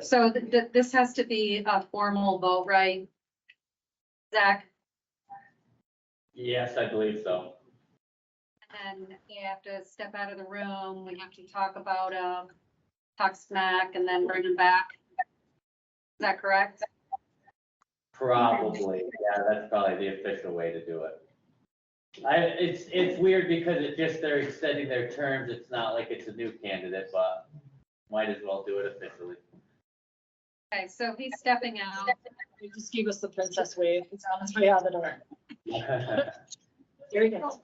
So this has to be a formal vote, right? Zach, Yes, I believe so. and they have to step out of the room, we have to talk about, talk smack and then bring them back. Is that correct? Probably, yeah, that's probably the official way to do it. It's weird because it just, they're extending their terms, it's not like it's a new candidate, but might as well do it officially. Okay, so he's stepping out. You just gave us the princess wave. It's on its way out the door. There you go.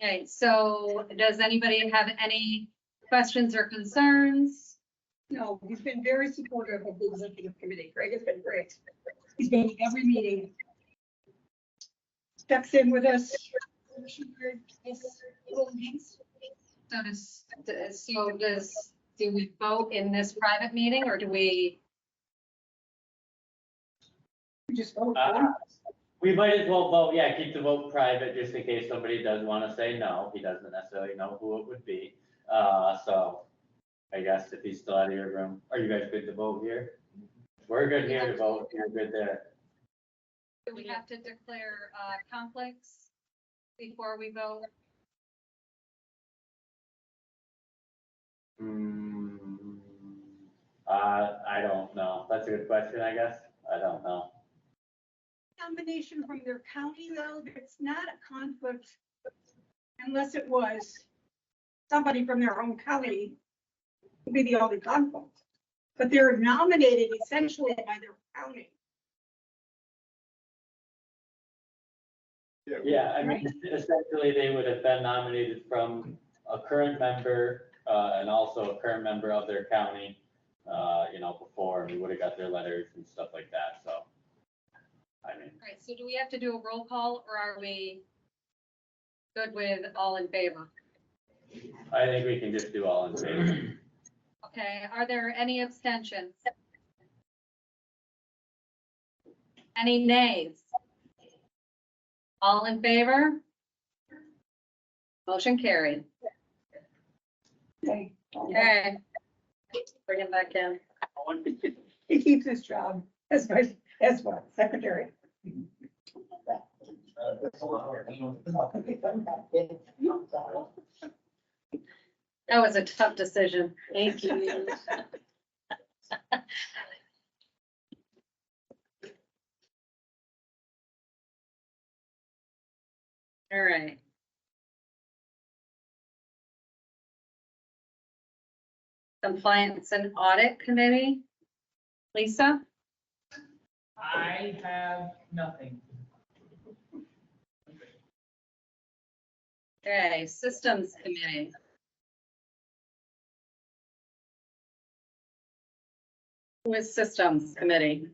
Okay, so does anybody have any questions or concerns? No, he's been very supportive of the executive committee. Craig has been great. He's been at every meeting. Steps in with us. Do we vote in this private meeting or do we? We just vote. We might as well vote, yeah, keep the vote private, just in case somebody does want to say no, he doesn't necessarily know who it would be. So I guess if he's still out of your room, are you guys good to vote here? We're good here to vote, you're good there. Do we have to declare conflicts before we vote? I don't know, that's a good question, I guess, I don't know. Combination from their county though, it's not a conflict unless it was somebody from their own county would be the only conflict. But they're nominated essentially by their county. Yeah, I mean, essentially, they would have been nominated from a current member, and also a current member of their county, before, and we would have got their letters and stuff like that, so. I mean, All right, so do we have to do a roll call or are we good with all in favor? I think we can just do all in favor. Okay, are there any abstentions? Any nays? All in favor? Motion carried. Okay. Okay. Bring him back in. He keeps his job as what, secretary. That was a tough decision. Thank you. All right. Compliance and Audit Committee. Lisa? I have nothing. Okay, Systems Committee. Who is Systems Committee?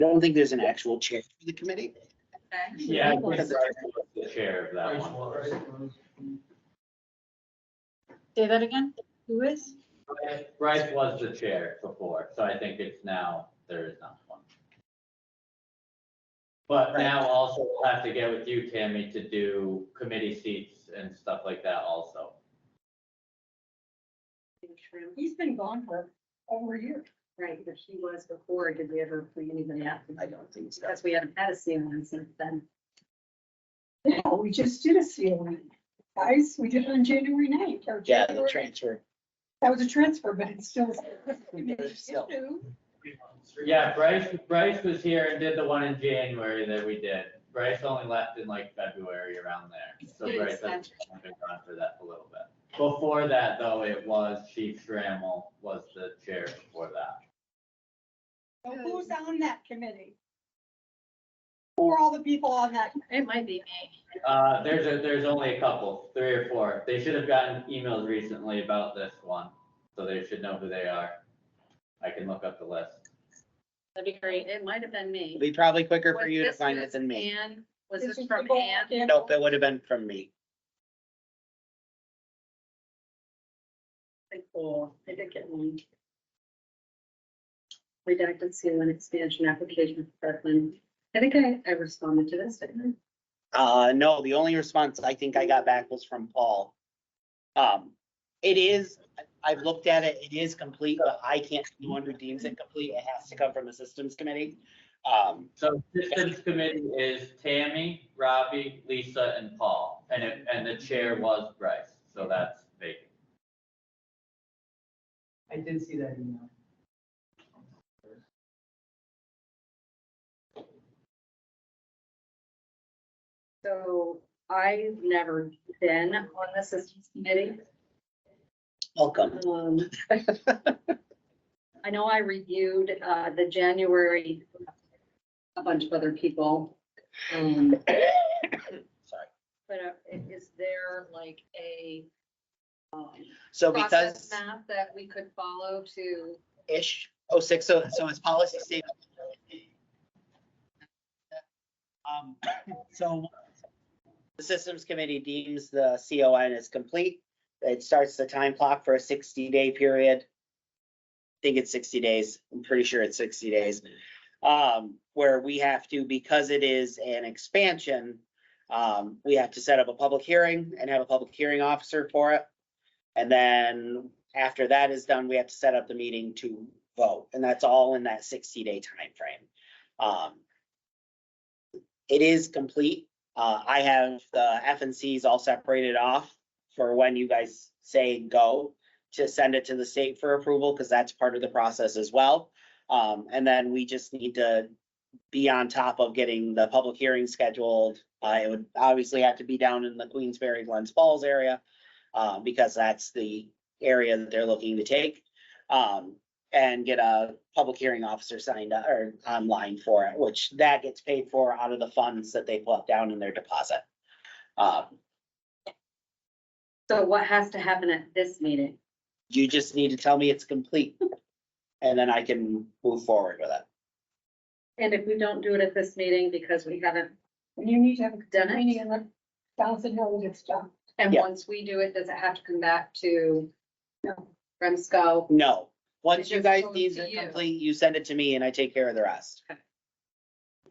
I don't think there's an actual chair for the committee. Okay. Yeah, I think Bryce was the chair of that one. Say that again? Who is? Bryce was the chair before, so I think it's now, there is not one. But now also we'll have to get with you, Tammy, to do committee seats and stuff like that also. He's been gone for over a year. Right, but he was before. Did we ever bring anybody out? I don't think so. Because we haven't had a CON since then. No, we just did a COE. Guys, we did it on January 9th. or Yeah, the January- transfer. That was a transfer, but it's still. Still. Yeah, Bryce was here and did the one in January that we did. Bryce only left in like February around there, so Bryce has been gone for that a little bit. Before that, though, it was Chief Schrammel was the chair before that. So who's on that committee? Who are all the people on that? It might be me. There's only a couple, 3 or 4. They should have gotten emails recently about this one, so they should know who they are. I can look up the list. That'd be great. It might have been me. It'll be probably quicker for Was you to this find with it than me. Ann? Was This this is from the Ann? goal. Nope, it would have been from me. Cool, I did get one. Redacted seal and expansion application for Parkland. I think I responded to this, didn't No, the only response I think I got back was from Paul. It is, I've looked at it, it is complete, but I can't be the one who deems it complete. It has to come from the systems committee. So systems committee is Tammy, Robbie, Lisa, and Paul, and the chair was Bryce, so that's vacant. I did see that email. So I've never been on the systems committee. Welcome. I know I reviewed the January, a bunch of other people. Sorry. But is there like a So process because map that we could follow to? ish, 06, so it's policy statement. So the systems committee deems the CON as complete. It starts the time clock for a 60-day period. I think it's 60 days. I'm pretty sure it's 60 days. Where we have to, because it is an expansion, we have to set up a public hearing and have a public hearing officer for it. And then after that is done, we have to set up the meeting to vote, and that's all in that 60-day time frame. It is complete. I have the F&Cs all separated off for when you guys say go to send it to the state for approval, because that's part of the process as well. And then we just need to be on top of getting the public hearing scheduled. It would obviously have to be down in the Queensberry, Glens Falls area, because that's the area that they're looking to take. And get a public hearing officer signed up or online for it, which that gets paid for out of the funds that they put down in their deposit. So what has to happen at this meeting? You just need to tell me it's complete, and then I can move forward with it. And if we don't do it at this meeting because we haven't, You need to have Done a it? meeting and let Jonathan know when it's done. and Yeah. once we do it, does it have to come back to No. REMSCO? No, once It you just guys goes deem to it you. complete, you send it to me and I take care of the rest.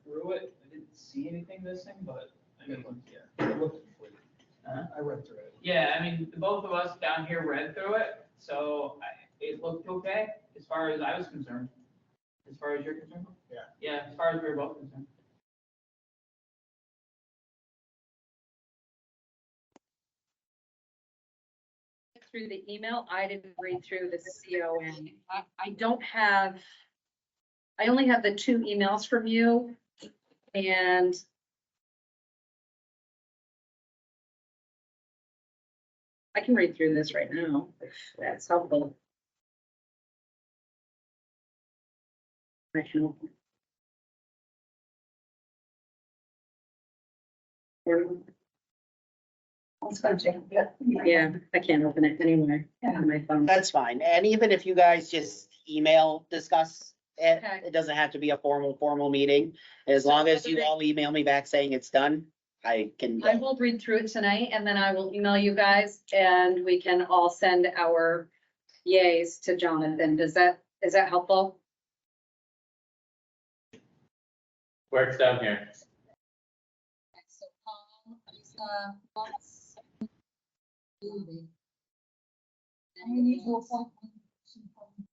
Through it, I didn't see anything missing, but I mean, yeah, I looked before. I read through it. Yeah, I mean, both of us down here read through it, so it looked okay as far as I was concerned. As far as you're concerned? Yeah. Yeah, as far as we were both concerned. Through the email, I didn't read through the CON. I don't have, I only have the 2 emails from you, and I can read through this right now, if that's helpful. I can. It's gonna take a bit. Yeah, I can't open it anyway on my phone. That's fine, and even if you guys just email discuss it, Okay. it doesn't have to be a formal meeting. As long as you all email me back saying it's done, I can. I will read through it tonight, and then I will email you guys, and we can all send our yays to Jonathan. Is that helpful? Works down here. So Paul, Lisa, what's? And we need to appoint one person from-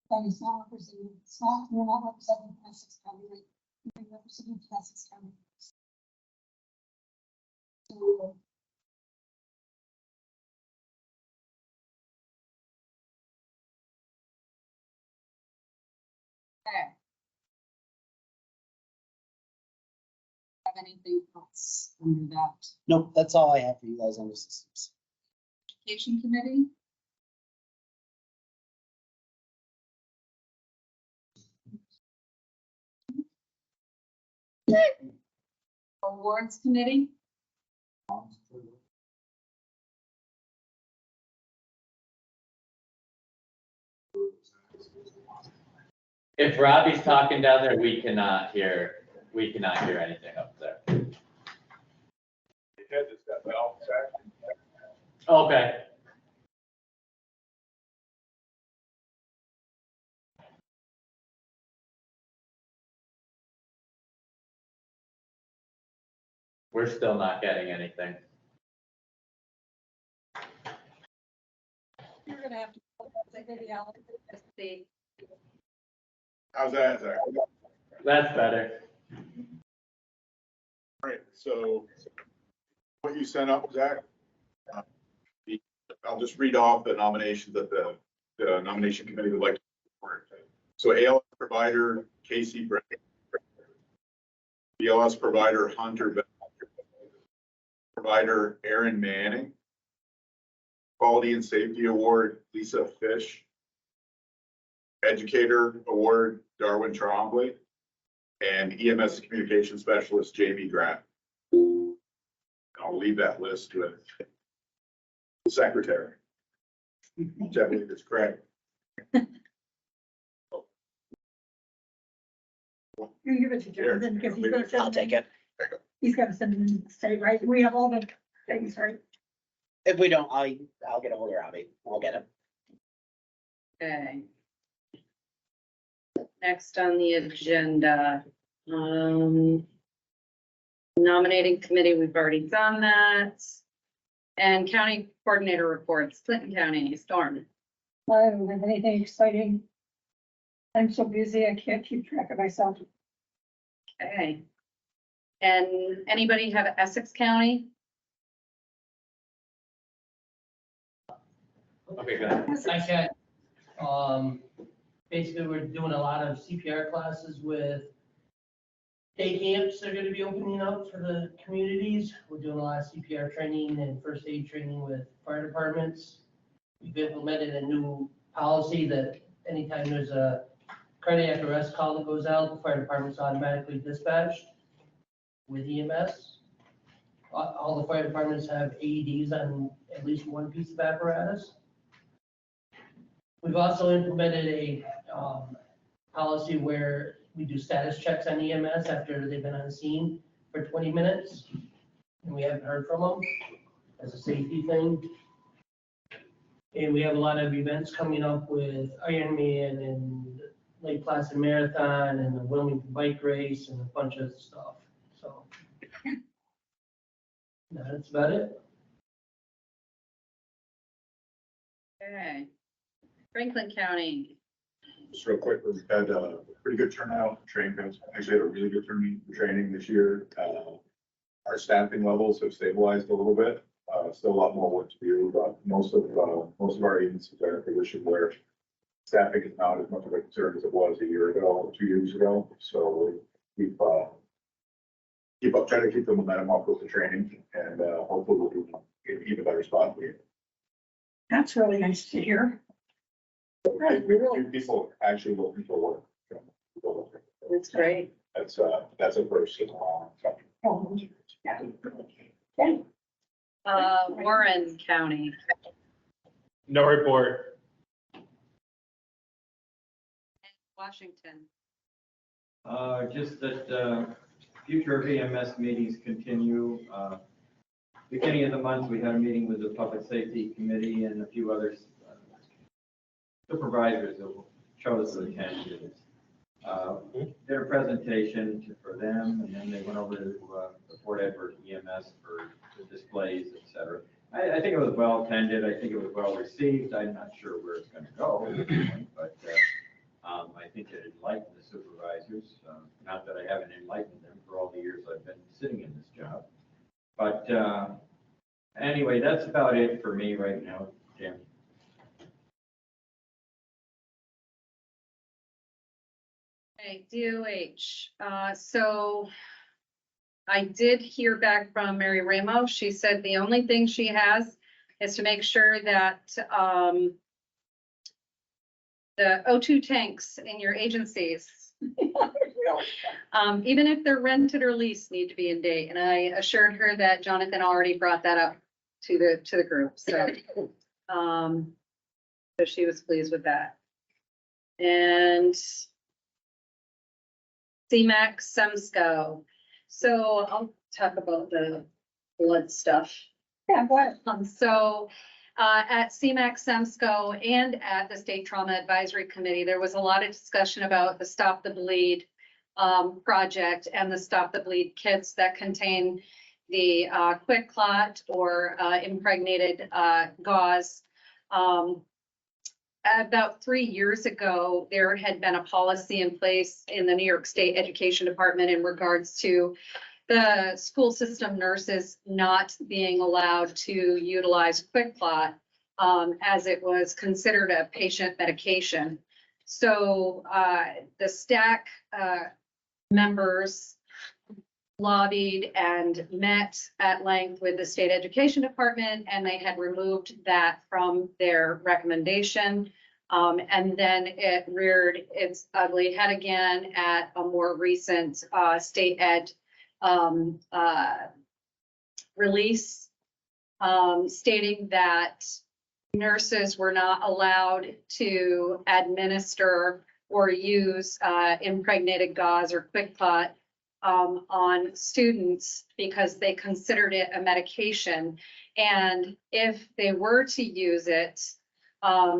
that is not represented, it's not, we're not representing Essex County, we're representing Essex County. So, Okay. Have anything else under that? Nope, that's all I have for you guys on the systems. Education committee? Awards committee? If Robbie's talking down there, we cannot hear anything up there. You had this got valve section. Okay. We're still not getting anything. You're gonna have to. Let's see. How's that, Zach? That's better. All right, so what you sent up, Zach? I'll just read off the nominations that the nomination committee would like to report. So ALS provider Casey Brett, BLS provider Hunter Bell, provider Aaron Manning, Quality and Safety Award Lisa Fish, Educator Award Darwin Trombley, and EMS Communication Specialist Jamie Grant. I'll leave that list to the secretary, which I believe is correct. You give it to Jonathan because he's gonna send. I'll take it. He's gonna send it in the state, right? We have all the things, right? If we don't, I'll get a hold of Robbie. I'll get him. Okay. Next on the agenda, nominating committee, we've already done that. And county coordinator reports, Clinton County, Storm. I don't have anything exciting. I'm so busy, I can't keep track of myself. Okay. And anybody have Essex County? Okay, good. I can, basically, we're doing a lot of CPR classes with day camps that are gonna be opening up for the communities. We're doing a lot of CPR training and first aid training with fire departments. We've implemented a new policy that anytime there's a cardiac arrest call that goes out, the fire department's automatically dispatched with EMS. All the fire departments have AEDs on at least one piece of apparatus. We've also implemented a policy where we do status checks on EMS after they've been on scene for 20 minutes. And we haven't heard from them as a safety thing. And we have a lot of events coming up with Ironman and Lake Placid Marathon and the Wilmington Bike Race and a bunch of stuff, so. That's about it. Okay. Franklin County, Just real quick, we've had a pretty good turnout for training. Actually had a really good turnout for training this year. Our staffing levels have stabilized a little bit. Still a lot more work to do, but most of our agencies are in a position where staffing is not as much of a concern as it was a year ago or 2 years ago. So we try to keep the momentum up with the training, and hopefully we'll be in an even better spot for you. That's really nice to hear. Right, really. People actually looking for work. that's great. That's a first. Yeah. Okay. Warren County, No report. Washington. Just that, future EMS meetings continue. Beginning of the month, we had a meeting with the Public Safety Committee and a few others supervisors that chose to attend. Did a presentation for them, and then they went over to the Fort Edward EMS for the displays, et cetera. I think it was well attended. I think it was well received. I'm not sure where it's going to go at this point, but I think it enlightened the supervisors. Not that I haven't enlightened them for all the years I've been sitting in this job. But anyway, that's about it for me right now, Jim. Okay, DOH. So I did hear back from Mary Ramos. She said the only thing she has is to make sure that the O2 tanks in your agencies, even if they're rented or leased, need to be in date. And I assured her that Jonathan already brought that up to the group. So, so she was pleased with that. And CMAC, SEMSCO. So I'll talk about the blood stuff. Yeah, what? At CMAC, SEMSCO, and at the State Trauma Advisory Committee, there was a lot of discussion about the Stop the Bleed project and the Stop the Bleed kits that contain the quick clot or impregnated gauze. About 3 years ago, there had been a policy in place in the New York State Education Department in regards to the school system nurses not being allowed to utilize quick clot as it was considered a patient medication. So the STAC members lobbied and met at length with the state education department, and they had removed that from their recommendation. And then it reared its ugly head again at a more recent state ed release stating that nurses were not allowed to administer or use impregnated gauze or quick clot on students because they considered it a medication. And if they were to use it,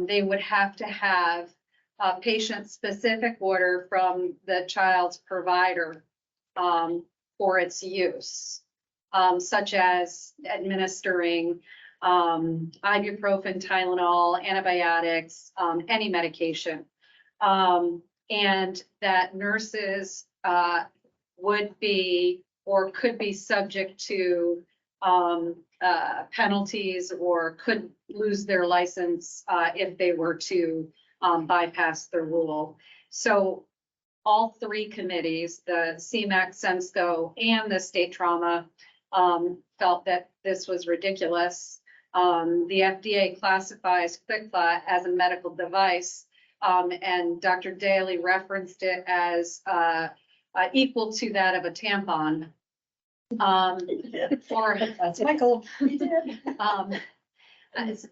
they would have to have a patient-specific order from the child's provider for its use, such as administering ibuprofen, Tylenol, antibiotics, any medication. And that nurses would be or could be subject to penalties or could lose their license if they were to bypass the rule. So all three committees, the CMAC, SEMSCO, and the state trauma, felt that this was ridiculous. The FDA classifies quick clot as a medical device, and Dr. Daly referenced it as equal to that of a tampon. That's Michael.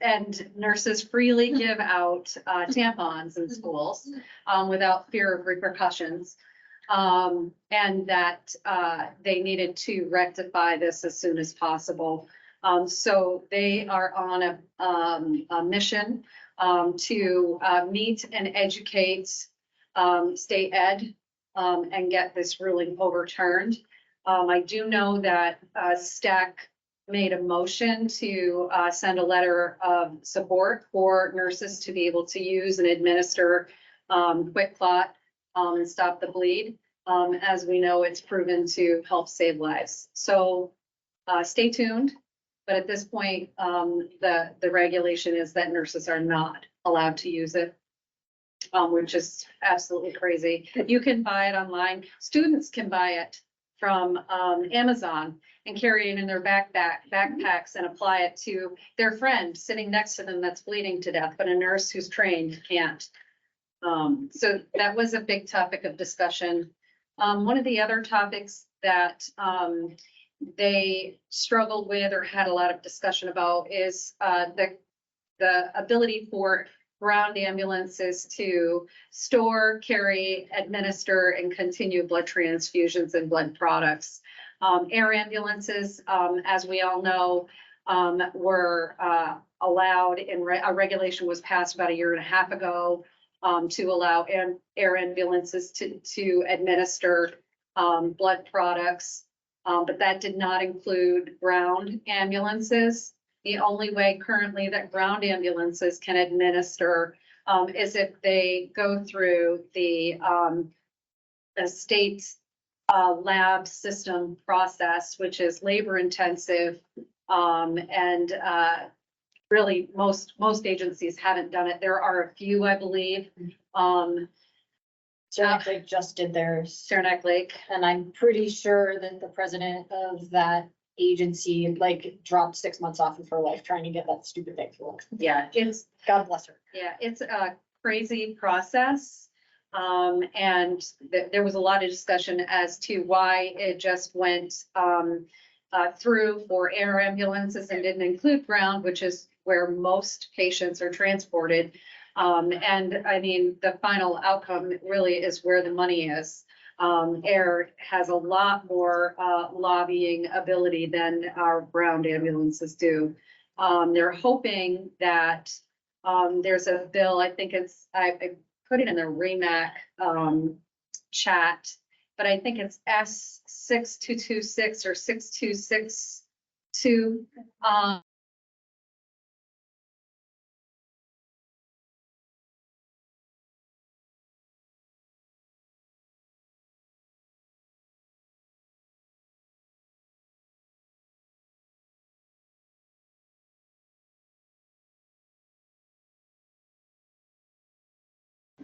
And nurses freely give out tampons in schools without fear of repercussions. And that they needed to rectify this as soon as possible. So they are on a mission to meet and educate state ed and get this ruling overturned. I do know that STAC made a motion to send a letter of support for nurses to be able to use and administer quick clot and stop the bleed. As we know, it's proven to help save lives. So stay tuned. But at this point, the regulation is that nurses are not allowed to use it, which is absolutely crazy. You can buy it online. Students can buy it from Amazon and carry it in their backpacks and apply it to their friend sitting next to them that's bleeding to death, but a nurse who's trained can't. So that was a big topic of discussion. One of the other topics that they struggled with or had a lot of discussion about is the ability for ground ambulances to store, carry, administer, and continue blood transfusions and blood products. Air ambulances, as we all know, were allowed a regulation was passed about 1.5 years ago to allow air ambulances to administer blood products, but that did not include ground ambulances. The only way currently that ground ambulances can administer is if they go through the state lab system process, which is labor intensive. And really most agencies haven't done it. There are a few, I believe. Saranac Lake just did theirs, Saranac Lake. and I'm pretty sure that the president of that agency like dropped 6 months off of her life trying to get that stupid thing through. Yeah, God bless her. Yeah, it's a crazy process. And there was a lot of discussion as to why it just went through for air ambulances and didn't include ground, which is where most patients are transported. And I mean, the final outcome really is where the money is. Air has a lot more lobbying ability than our ground ambulances do. They're hoping that there's a bill, I think I put it in the REMAC chat, but I think it's S6226 or 6262.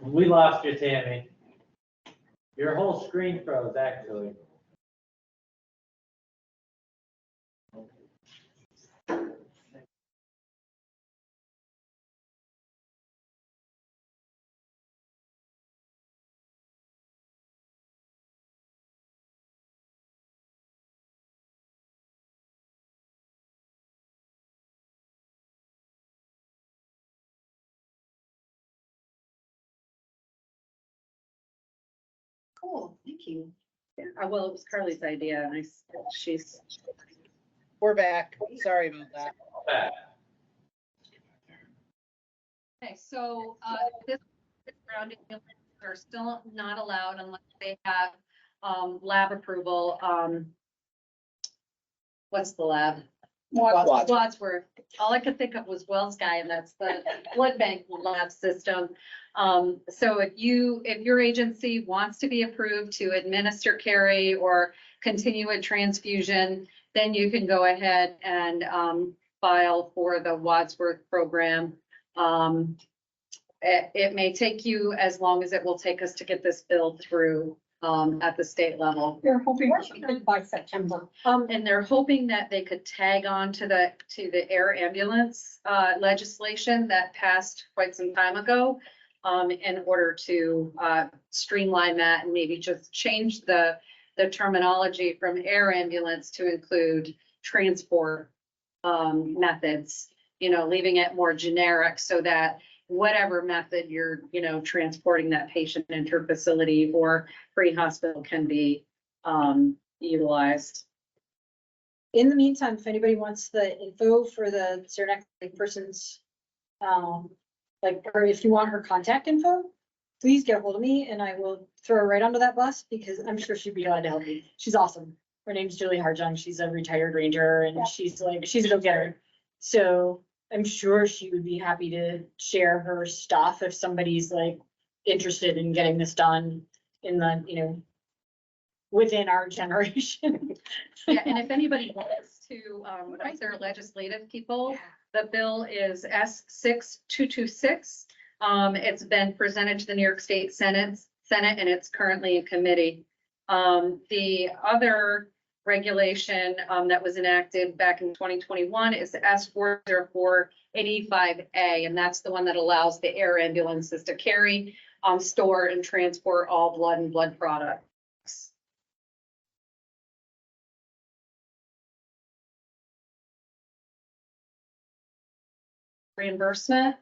We lost you, Tammy. Your whole screen froze, actually. Cool, thank you. Yeah, well, it was Carly's idea, and she's. We're back. Sorry about that. Okay, so, this ground ambulances are still not allowed unless they have, lab approval, what's the lab? Wadsworth. All I could think of was Wells Guy, and that's the blood bank lab system. So if your agency wants to be approved to administer, carry, or continue a transfusion, then you can go ahead and, file for the Wadsworth program. It may take you as long as it will take us to get this bill through, at the state level. They're hoping by September. And they're hoping that they could tag on to the air ambulance legislation that passed quite some time ago, in order to streamline that and maybe just change the terminology from air ambulance to include transport methods, leaving it more generic so that whatever method you're, transporting that patient into your facility or pre-hospital can be utilized. In the meantime, if anybody wants the info for the Saranac person's, or if you want her contact info, please get a hold of me and I will throw her right onto that bus because I'm sure she'd be glad to help me. She's awesome. Her name's Julie Harjung. She's a retired ranger and she's a go-getter. So I'm sure she would be happy to share her stuff if somebody's interested in getting this done in the, within our generation. Yeah, and if anybody wants to write their legislative people, the bill is S6226. It's been presented to the New York State Senate, and it's currently in committee. The other regulation that was enacted back in 2021 is the S40485A, and that's the one that allows the air ambulances to carry, store, and transport all blood and blood products. Reimbursement.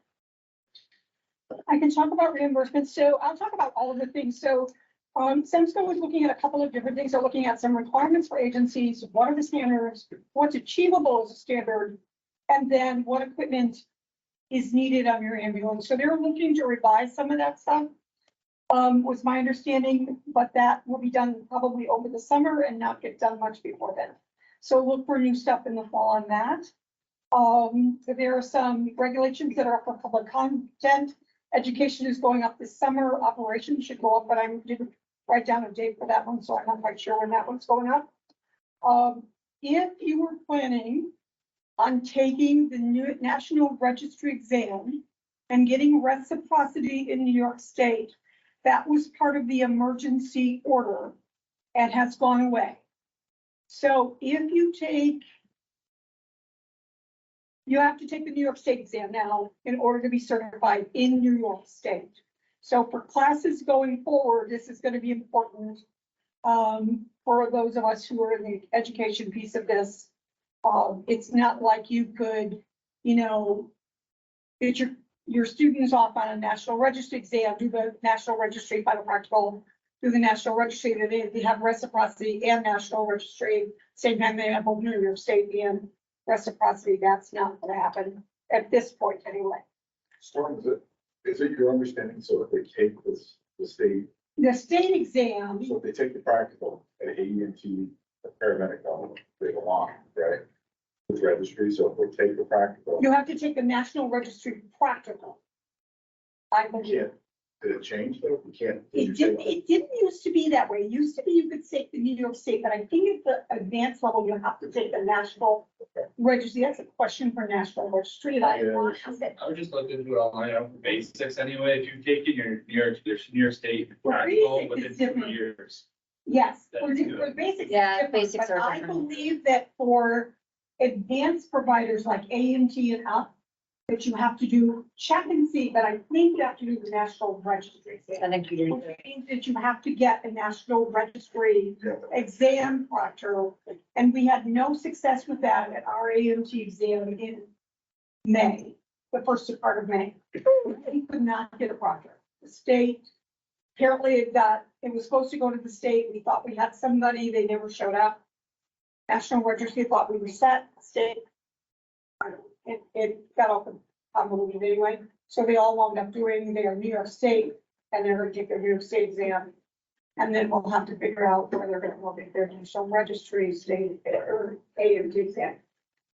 I can talk about reimbursement. So I'll talk about all of the things. So REMSCO was looking at a couple of different things. They're looking at some requirements for agencies. What are the standards? What's achievable as a standard? And then what equipment is needed on your ambulance? So they're looking to revise some of that stuff, was my understanding, but that will be done probably over the summer and not get done much before then. So look for new stuff in the fall on that. There are some regulations that are up for public content. Education is going up this summer. Operations should go up, but I didn't write down a date for that one, so I'm not quite sure when that one's going up. If you were planning on taking the new National Registry exam and getting reciprocity in New York State, that was part of the emergency order and has gone away. So if you have to take the New York State exam now in order to be certified in New York State. So for classes going forward, this is going to be important for those of us who are in the education piece of this. It's not like you could, get your students off on a National Registry exam, do the National Registry final practical, through the National Registry, that they have reciprocity and National Registry, same time they have both New York State and reciprocity. That's not gonna happen at this point anyway. Storm, is it your understanding, so if they take this, the state, The state exam, so if they take the practical at AEMT, the paramedic level, they belong, right? With registry, so if they take the practical, you have to take the National Registry practical. I you believe. can't, did it change though? You can't. It didn't used to be that way. It used to be you could take the New York State, but I think at the advanced level, you have to take the National Registry. That's a question for National Registry. And I want to ask it. I would just look into it online, for basics anyway, if you've taken your there's New York State For practical basics, within it's 2 different. years. Yes, That's for good. basics. it's Yeah, different, basics but are I different. believe that for advanced providers like AMT and up, that you have to do check and see, but I think you have to do the National Registry I exam. think you do. Which means that you have to get a National Registry Yeah. exam proctor, and we had no success with that at our AMT exam in May, the first part of May. We could not get a proctor. The state, apparently it was supposed to go to the state. We thought we had somebody, they never showed up. National Registry thought we were set, state. I don't know, it got all convoluted anyway, so they all wound up doing their New York State, and they're gonna take their New York State exam. And then we'll have to figure out where they're gonna look at their National Registry state or AMT exam.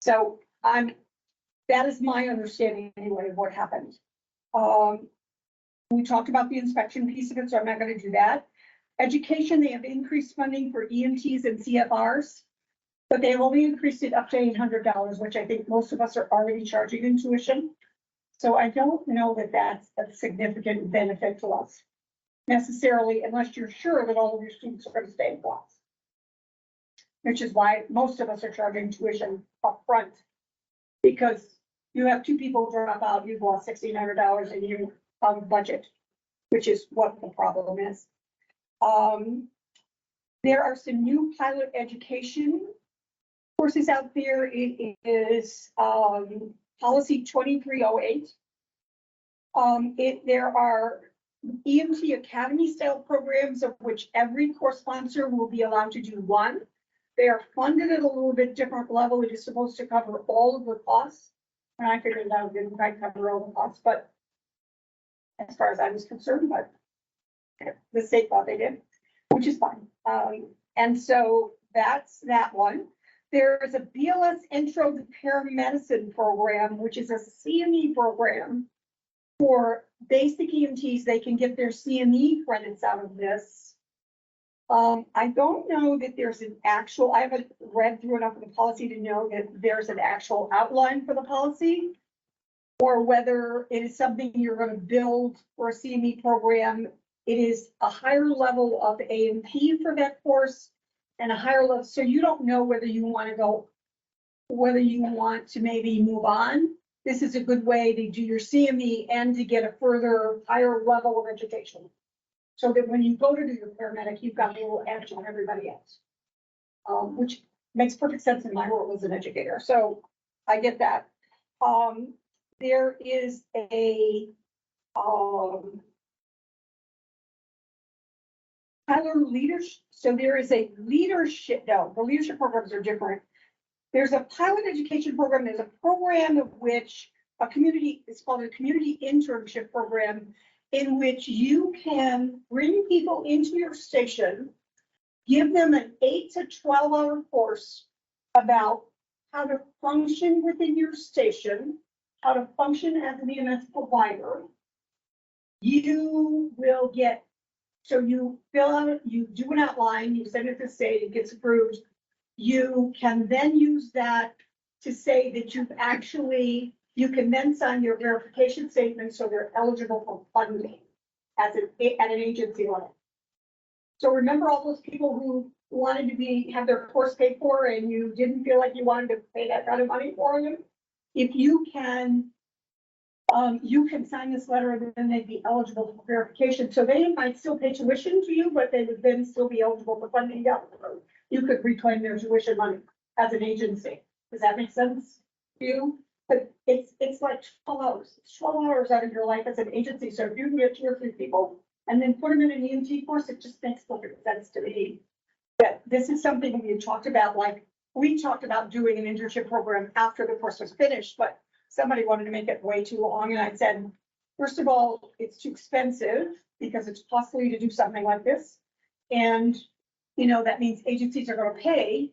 So that is my understanding anyway of what happened. We talked about the inspection piece of it, so I'm not gonna do that. Education, they have increased funding for EMTs and CFRs, but they only increased it up to $800, which I think most of us are already charging in tuition. So I don't know that that's a significant benefit to us necessarily, unless you're sure that all of your students are gonna stay in class. Which is why most of us are charging tuition upfront. Because you have two people drop out, you've lost $1,600 a year on budget, which is what the problem is. There are some new pilot education courses out there. It is policy 2308. There are EMT Academy style programs of which every course sponsor will be allowed to do one. They are funded at a little bit different level. It is supposed to cover all of the costs. And I figured that didn't quite cover all the costs, but as far as I was concerned, but the state thought they did, which is fine. And so that's that one. There is a BLS Intro to Paramedicine program, which is a CME program for basic EMTs. They can get their CME credits out of this. I don't know that there's an actual, I haven't read through enough of the policy to know that there's an actual outline for the policy, or whether it is something you're going to build for a CME program. It is a higher level of A&P for that course and a higher level. So you don't know whether you want to go, whether you want to maybe move on. This is a good way to do your CME and to get a further higher level of education. So that when you go to do your paramedic, you've got a little edge on everybody else. Which makes perfect sense in my role as an educator. So I get that. There is a Tyler leadership. So there is a leadership, no, the leadership programs are different. There's a pilot education program. There's a program of which it's called a community internship program, in which you can bring people into your station, give them an 8 to 12 hour course about how to function within your station, how to function as an EMS provider. You will get, so you fill out, you do an outline, you send it to the state, it gets approved. You can then use that to say that you've actually, you can then sign your verification statement so they're eligible for funding at an agency level. So remember all those people who wanted to have their course paid for and you didn't feel like you wanted to pay that kind of money for them? If you can sign this letter and then they'd be eligible for verification. So they might still pay tuition to you, but they would then still be eligible for funding down the road. You could reclaim their tuition money as an agency. Does that make sense to you? But it's like 12 hours. It's 12 hours out of your life as an agency. So if you can get 2 or 3 people and then put them in an EMT course, it just makes perfect sense to me. That this is something we had talked about, like, we talked about doing an internship program after the course was finished, but somebody wanted to make it way too long, and I said, first of all, it's too expensive because it's costly to do something like this. And, you know, that means agencies are gonna pay,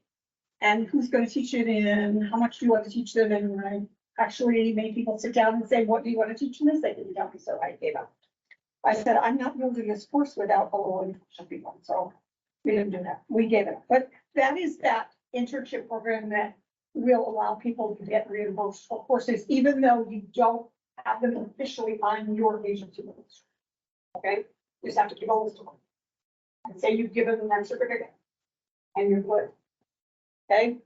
and who's gonna teach it, and how much do you want to teach them? And I actually made people sit down and say, what do you want to teach in this? They didn't tell me, so I gave up. I said, I'm not building this course without a little input from people, so we didn't do that. We gave it, but that is that internship program that will allow people to get reimbursed for courses, even though you don't have them officially on your agency list. Okay, you just have to give a list of them. And say you've given them that certificate, and you're good. Okay,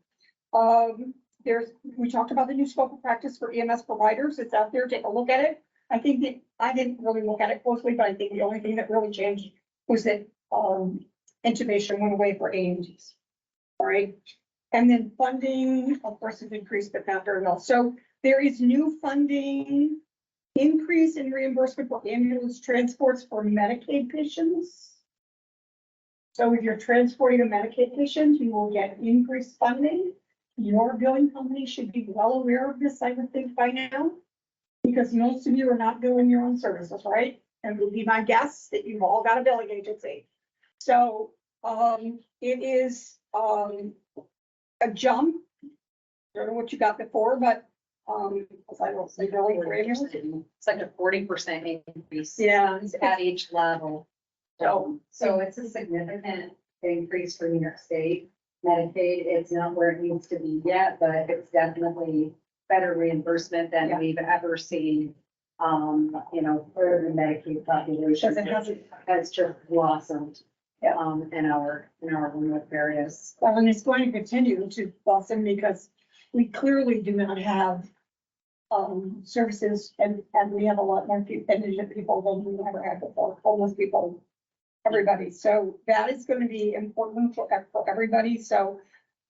we talked about the new scope of practice for EMS providers. It's out there. Take a look at it. I think that I didn't really look at it closely, but I think the only thing that really changed was that intubation went away for AMGs. All right, and then funding, of course, has increased, but not very well. So there is new funding increase in reimbursement for ambulance transports for Medicaid patients. So if you're transporting a Medicaid patient, you will get increased funding. Your billing company should be well aware of this, I would think, by now, because most of you are not billing your own services, right? And it would be my guess that you've all got a billing agency. So it is a jump. I don't know what you got before, but as I will say, really, It's like a 40% increase. yeah, At each level. so So it's a significant increase for New York State Medicaid. It's not where it needs to be yet, but it's definitely better reimbursement than Yeah. we've ever seen. You know, for the Medicaid population. because it hasn't. Has just blossomed. Yeah. In our remote areas. Well, and it's going to continue to blossom because we clearly do not have services, and we have a lot more indigent people than we ever had before, homeless people, everybody. So that is going to be important for everybody. So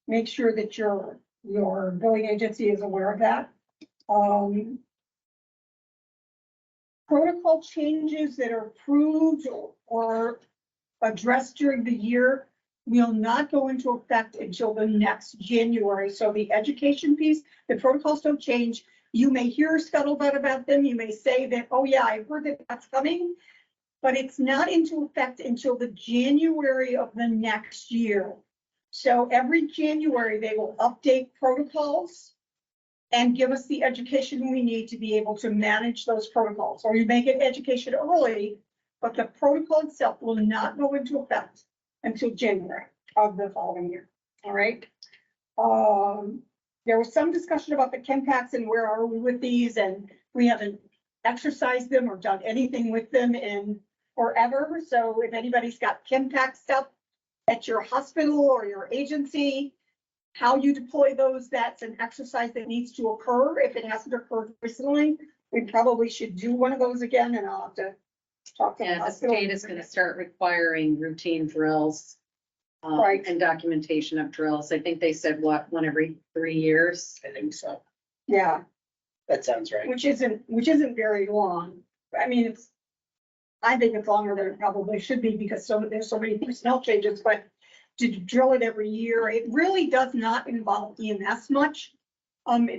make sure that your billing agency is aware of that. Protocol changes that are approved or addressed during the year will not go into effect until the next January. So the education piece, the protocols don't change. You may hear scuttlebutt about them. You may say that, oh yeah, I've heard that that's coming, but it's not into effect until the January of the next year. So every January, they will update protocols and give us the education we need to be able to manage those protocols. Or you may get education early, but the protocol itself will not go into effect until January of the following year. All right. There was some discussion about the chem packs and where are we with these, and we haven't exercised them or done anything with them in forever. So if anybody's got chem pack stuff at your hospital or your agency, how you deploy those, that's an exercise that needs to occur. If it hasn't occurred recently, we probably should do one of those again, and I'll have to talk to the Yeah, the hospital. state is gonna start requiring routine drills. Right. And documentation of drills. I think they said what, one every 3 years? I think so. Yeah, That sounds right. which isn't very long. I mean, I think it's longer than it probably should be because there's so many personnel changes, but to drill it every year, it really does not involve EMS much.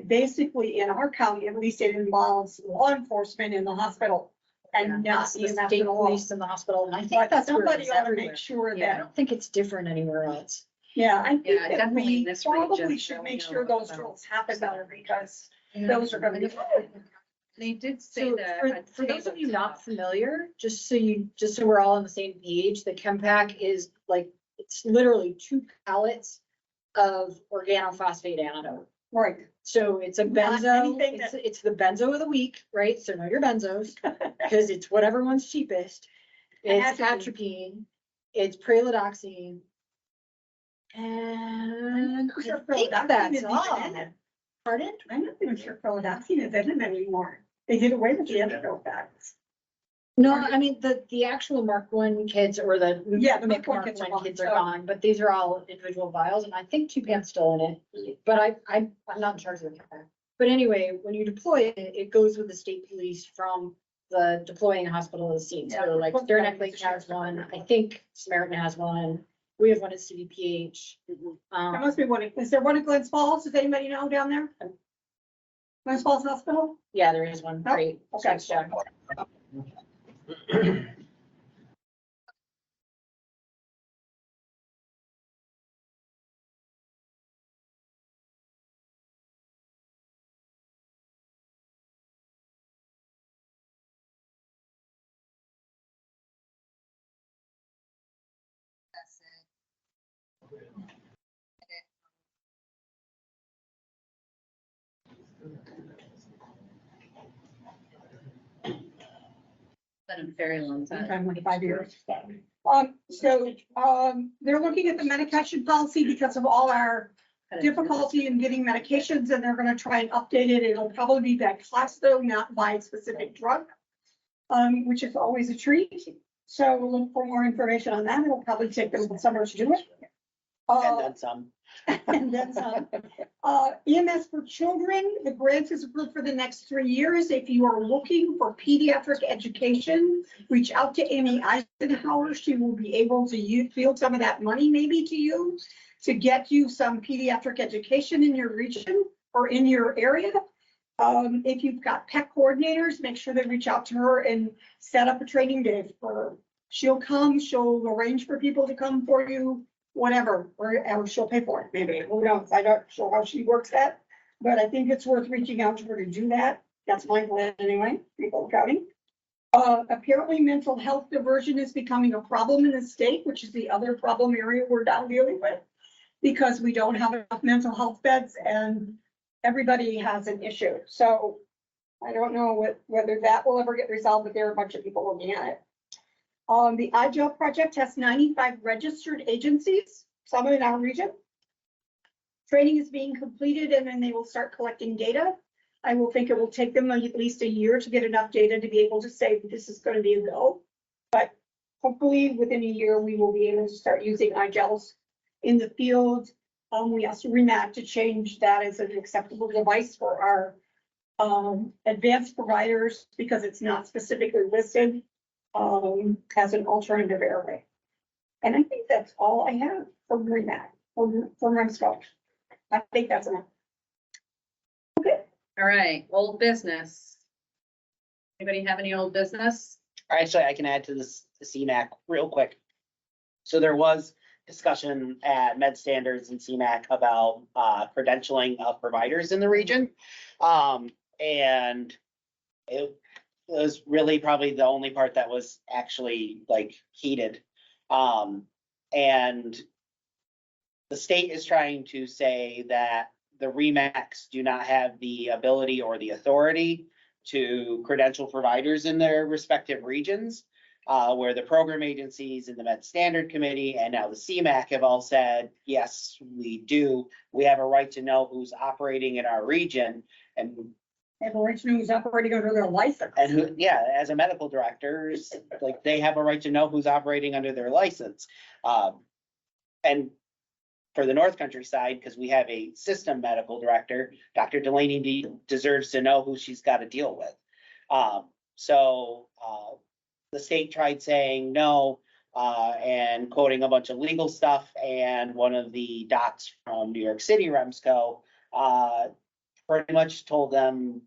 Basically in our county, at least, it involves law enforcement in the hospital and not That's the EMS state in the law. police in the hospital, and I think But that's where somebody it's ought to everywhere. make sure Yeah, I that, don't think it's different anywhere else. yeah, I think Yeah, that definitely in we this probably region, should so make we sure know those about drills happen better because those are gonna be. They did So for those of you not familiar, just so we're all on the same page, the chem pack is like, it's literally 2 pallets of organophosphate anode. Right. So it's a Not benzo, anything it's the benzo of the week, right? So know your benzos, because it's whatever one's cheapest. It's atropine, it's pralidoxine. And I Sure, think pralidoxine that's isn't all. in it. Pardon? I'm not even sure pralidoxine is in it anymore. They did away with the antidote packs. No, I mean, the actual Mark 1 kids or the Yeah, the Mick Mark 1 Mark kids are 1 gone, kids are so- gone, but these are all individual vials, and I think 2-pan's still in it. But I'm not in charge of the chem pack. But anyway, when you deploy it, it goes with the state police from the deploying hospital is seen. So like Derenak Lake has one, I think Samaritan has one. We have one at CDPH. There must be one. Is there one at Glens Falls? Does anybody know down there? Glens Falls Hospital? Yeah, there is one. Oh, Great. okay. Thanks, Jack. Been a very long time. Sometime like 5 years. They're looking at the medication policy because of all our difficulty in getting medications, and they're gonna try and update it. It'll probably be by class though, not by specific drug, which is always a treat. So we'll look for more information on that. It'll probably take them the summer to do it. And then some. And then some. EMS for children, the grant is approved for the next 3 years. If you are looking for pediatric education, reach out to Amy Eisenhower. She will be able to field some of that money maybe to you to get you some pediatric education in your region or in your area. If you've got PEC coordinators, make sure they reach out to her and set up a training day for her. She'll come, she'll arrange for people to come for you, whatever, or she'll pay for it, maybe, who knows, I'm not sure how she works that, but I think it's worth reaching out to her to do that. That's my plan anyway, People County. Apparently mental health diversion is becoming a problem in the state, which is the other problem area we're down dealing with, because we don't have enough mental health beds and everybody has an issue. So I don't know whether that will ever get resolved, but there are a bunch of people looking at it. The iGel project has 95 registered agencies, some in our region. Training is being completed and then they will start collecting data. I will think it will take them at least a year to get enough data to be able to say this is going to be a go. But hopefully within a year, we will be able to start using iGels in the field. We asked REMAC to change that as an acceptable device for our advanced providers because it's not specifically listed as an alternative airway. And I think that's all I have from REMAC, from REMSCO. I think that's enough. Okay. All right, old business. Anybody have any old business? Actually, I can add to this, the CMAC real quick. So there was discussion at Med Standards and CMAC about credentialing of providers in the region. And it was really probably the only part that was actually like heated. And the state is trying to say that the REMACs do not have the ability or the authority to credential providers in their respective regions, where the program agencies and the Med Standard Committee and now the CMAC have all said, yes, we do. We have a right to know who's operating in our region and Have a right to know who's operating under their license. and who, yeah, as a medical director, like they have a right to know who's operating under their license. And for the North Country side, because we have a system medical director, Dr. Delaney deserves to know who she's got to deal with. The state tried saying no, and quoting a bunch of legal stuff, and one of the docs from New York City, REMSCO, pretty much told them,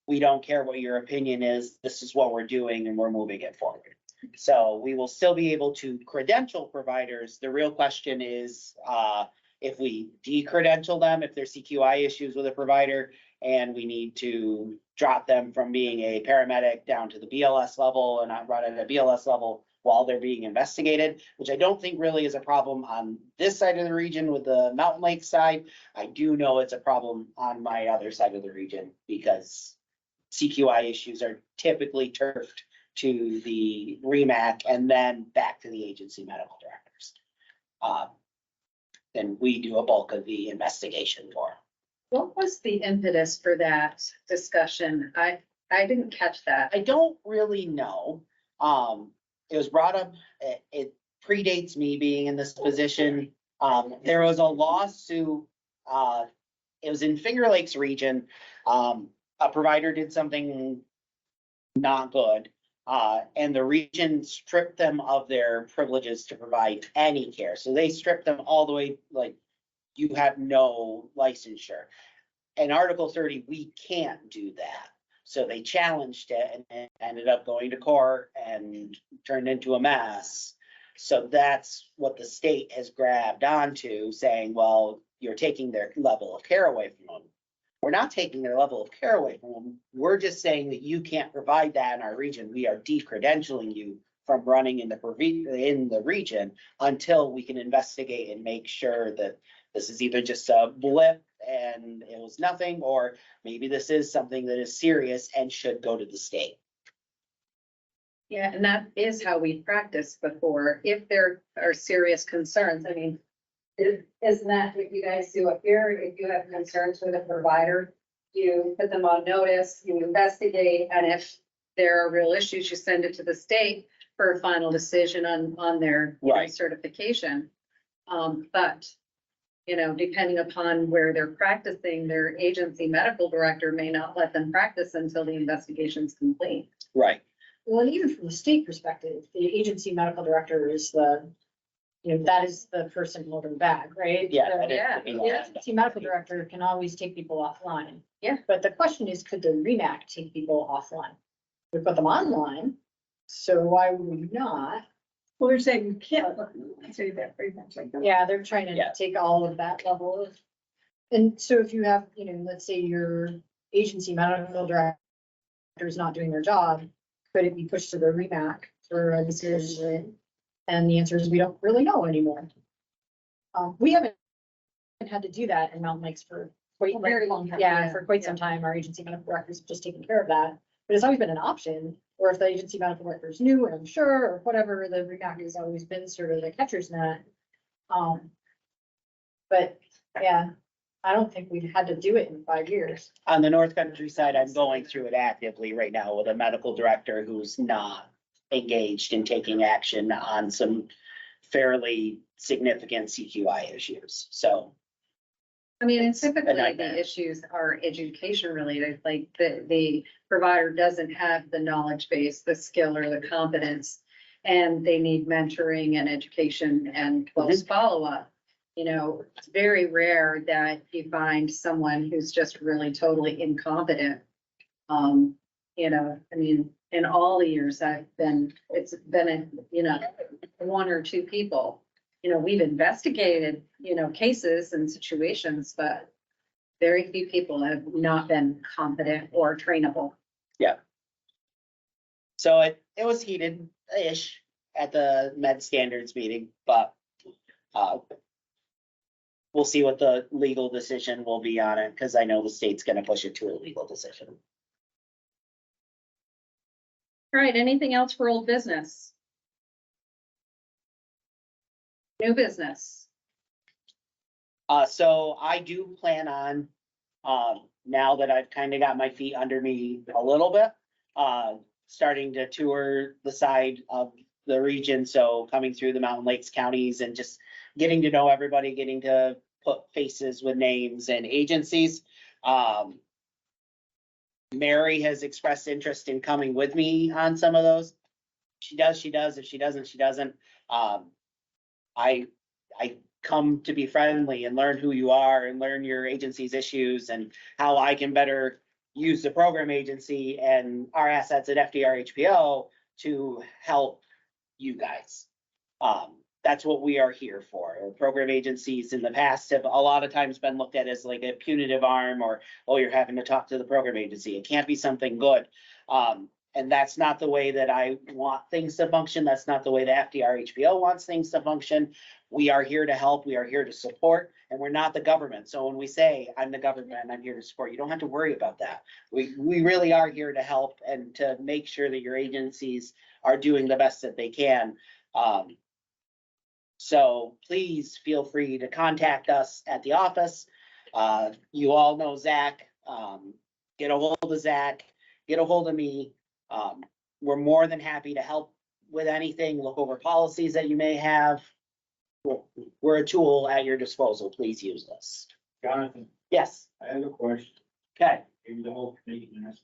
we don't care what your opinion is, this is what we're doing and we're moving it forward. So we will still be able to credential providers. The real question is, if we decredential them, if there's CQI issues with a provider and we need to drop them from being a paramedic down to the BLS level and not run at a BLS level while they're being investigated, which I don't think really is a problem on this side of the region with the Mountain Lake side. I do know it's a problem on my other side of the region because CQI issues are typically turfed to the REMAC and then back to the agency medical directors. And we do a bulk of the investigation for. What was the impetus for that discussion? I didn't catch that. I don't really know. It was brought up, it predates me being in this position. There was a lawsuit, it was in Finger Lakes region. A provider did something not good. And the region stripped them of their privileges to provide any care. So they stripped them all the way, like, you have no licensure. In Article 30, we can't do that. So they challenged it and ended up going to court and turned into a mess. So that's what the state has grabbed onto, saying, well, you're taking their level of care away from them. We're not taking their level of care away from them. We're just saying that you can't provide that in our region. We are decredentialing you from running in the region until we can investigate and make sure that this is either just a blip and it was nothing, or maybe this is something that is serious and should go to the state. Yeah, and that is how we practiced before. If there are serious concerns, I mean, isn't that what you guys do up here? If you have concerns with a provider, you put them on notice, you investigate, and if there are real issues, you send it to the state for a final decision on their Right. certification. But, you know, depending upon where they're practicing, their agency medical director may not let them practice until the investigation's complete. Right. Well, and even from the state perspective, the agency medical director is that is the person holding the bag, right? Yeah. So, that is yeah, the The big one. agency medical director can always take people offline. Yeah. But the question is, could the REMAC take people offline? We put them online, so why would we not? Well, they're saying you can't, say that pretty much like that. Yeah, they're trying Yeah. to take all of that level of. And so if you have, let's say your agency medical director is not doing their job, could it be pushed to the REMAC for a decision? And the answer is we don't really know anymore. We haven't had to do that in Mountain Lakes for quite A very long time, Yeah, yeah, for quite some time. Our agency medical directors have just taken care of that. But it's always been an option, or if the agency medical director is new and unsure or whatever, the REMAC has always been sort of the catcher's net. But yeah, I don't think we've had to do it in 5 years. On the North Country side, I'm going through it actively right now with a medical director who's not engaged in taking action on some fairly significant CQI issues. So, I mean, and typically nightmare. the issues are education related, like the provider doesn't have the knowledge base, the skill or the competence. And they need mentoring and education and close follow-up. It's very rare that you find someone who's just really totally incompetent. I mean, in all the years it's been, one or two people. We've investigated, cases and situations, but very few people have not been competent or trainable. so it was heated-ish at the med standards meeting, but we'll see what the legal decision will be on it, because I know the state's gonna push it to a legal decision. All right, anything else for old business? New business? So I do plan on, now that I've kind of got my feet under me a little bit, starting to tour the side of the region. So coming through the Mountain Lakes counties and just getting to know everybody, getting to put faces with names and agencies. Mary has expressed interest in coming with me on some of those. She does. If she doesn't, she doesn't. I come to be friendly and learn who you are and learn your agency's issues and how I can better use the program agency and our assets at FDR HPO to help you guys. That's what we are here for. Program agencies in the past have a lot of times been looked at as like a punitive arm, or, oh, you're having to talk to the program agency. It can't be something good. And that's not the way that I want things to function. That's not the way the FDR HPO wants things to function. We are here to help. We are here to support, and we're not the government. So when we say I'm the government and I'm here to support, you don't have to worry about that. We really are here to help and to make sure that your agencies are doing the best that they can. So please feel free to contact us at the office. You all know Zach. Get a hold of Zach, get a hold of me. We're more than happy to help with anything, look over policies that you may have. We're a tool at your disposal. Please use us. Jonathan, Yes, I have a question. okay. Maybe the whole committee can answer.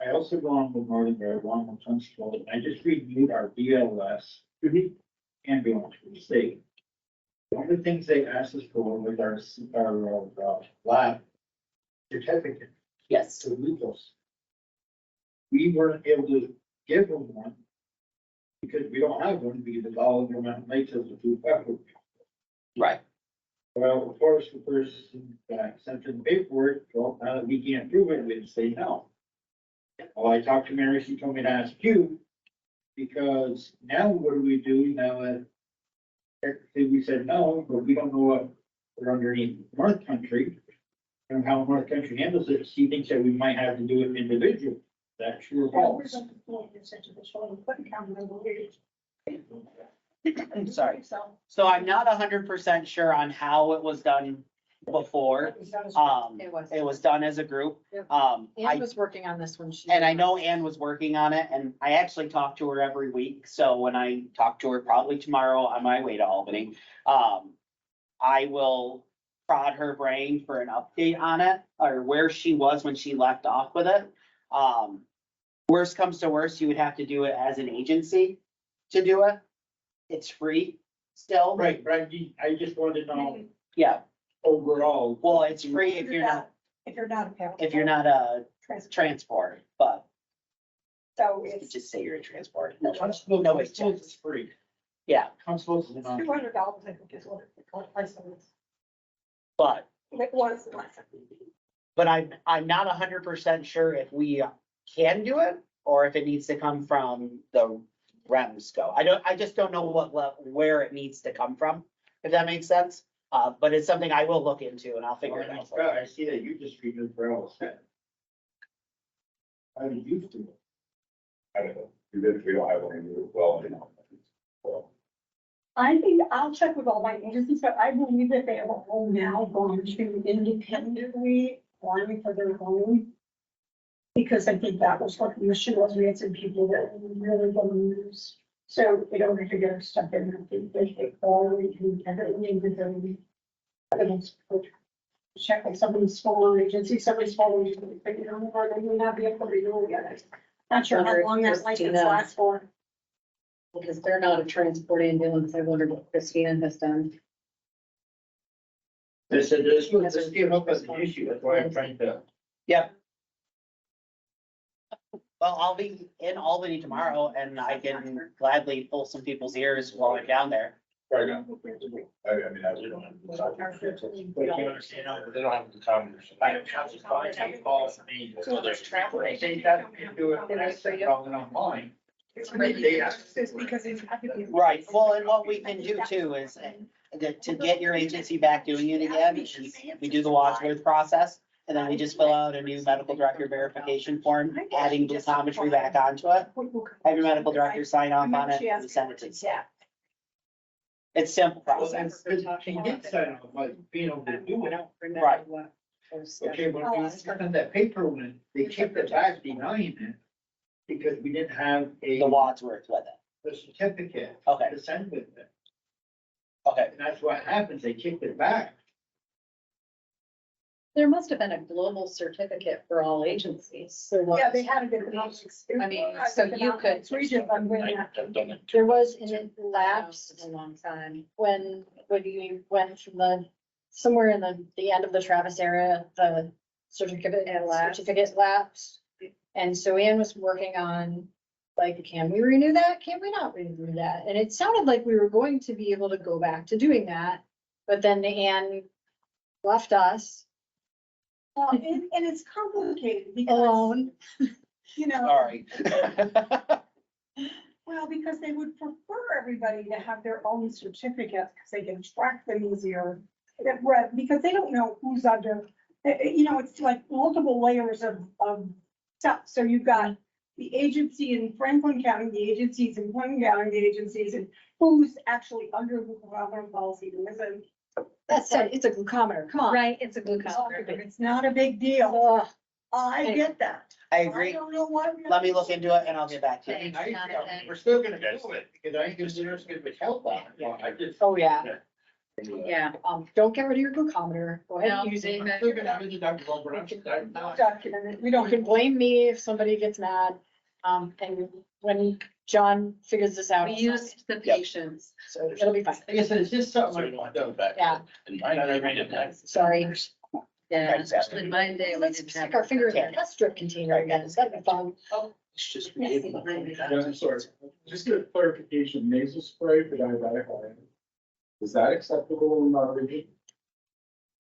I also go on with Northern Bear, one more principal, and I just reviewed our BLS ambulance for the state. The only things they asked us for was our lab certificate Yes. to legals. We weren't able to give them one because we don't have one because all of them makes us do paperwork. Right. Well, of course, the person that sent in the paperwork, well, now that we can't prove it, we'd say no. Well, I talked to Mary, she told me to ask you, because now what do we do now that technically we said no, but we don't know what we're underneath North Country and how North Country handles it. She thinks that we might have to do it individually. That sure helps. I'm sorry. So I'm not 100% sure on how it was done before. It was done as a group. Ann I, was working on this one. and I know Ann was working on it, and I actually talk to her every week. So when I talk to her probably tomorrow on my way to Albany, I will prod her brain for an update on it or where she was when she left off with it. Worst comes to worst, you would have to do it as an agency to do it. It's free still. Right, but I just wanted to know Yeah, overall. well, it's free if you're not, If you're not a parent. if you're not a transport, but So you it's just say you're a transport. No, Constables, no wait, Constables is free. yeah, Constables is not. $200, I think is what the price of it. but, It was the last. but I'm not 100% sure if we can do it or if it needs to come from the REMSCO. I just don't know where it needs to come from, if that makes sense. But it's something I will look into and I'll figure it out. I see that you just renewed for all set. How did you do it? I don't know, we don't have any new, well, you know. Well, I think I'll check with all my agencies, but I believe that they have all now gone to independently applying for their own. Because I think that was what the issue was. We had some people that were really going to use. So in order to get our stuff in, I think they all independently independently. Check with somebody's smaller agency, somebody's smaller agency, but you know, or they may not be able to renew it yet. Not sure how long that license lasts for. Because they're not a transport ambulance. I wondered what Christina has done. This came up as an issue, that's why I'm trying to. Yep. Well, I'll be in Albany tomorrow and I can gladly pull some people's ears while I'm down there. Right now, I mean, we don't have. But you understand, they don't have the time. I have to contact calls for me. So there's travel, they say that you do it, and I said, online. It's because it's. Right, well, and what we can do too is to get your agency back doing it again, is we do the Wadsworth process. And then we just fill out a new medical director verification form, adding glucometry back onto it. Have your medical director sign off on it and send it to staff. It's simple process. She did sign off, like, being able to do I it. don't remember Right. what. was Okay, but we sent that paper when they kicked it back denying it. Because we didn't have The Wadsworth with it. the certificate Okay, to send with it. okay. And that's what happens, they kicked it back. There must have been a global certificate for all agencies. Yeah, they had a different. I mean, so you could- Region, I'm going There was in it lapse It's a long time. when you went from somewhere in the end of the Travis era, the certificate lapsed. And so Ann was working on, like, can we renew that? Can we not renew that? And it sounded like we were going to be able to go back to doing that, but then Ann left us And it's complicated because, alone. you know, Sorry. well, because they would prefer everybody to have their own certificates because they can track them easier. Because they don't know who's under, you know, it's like multiple layers of stuff. So you've got the agency in Franklin County, the agencies in Clinton County, the agencies, and who's actually under the glucometer policy and isn't. That's it, it's a glucometer, come on. Right, it's a glucometer. It's not a big deal. Ugh. I get that. I I agree. don't know why. Let me look into it and I'll get back to you. Thanks, Jonathan. We're still gonna do it, because I think there's gonna be help on it. Well, I just. Oh, yeah. Yeah. Don't get rid of your glucometer. Go ahead and use it. Document it. We don't. You can blame me if somebody gets mad. And when John figures this out. We used the patients. So it'll be fine. I guess it's just something I want back. Yeah, And mine, I read it back. sorry. Yeah, especially in my day, we Let's didn't stick have. our finger in the test strip container again. That'd be fun. It's just. I'm sorry, just a clarification, nasal spray for diabetic eye. Is that acceptable in our region?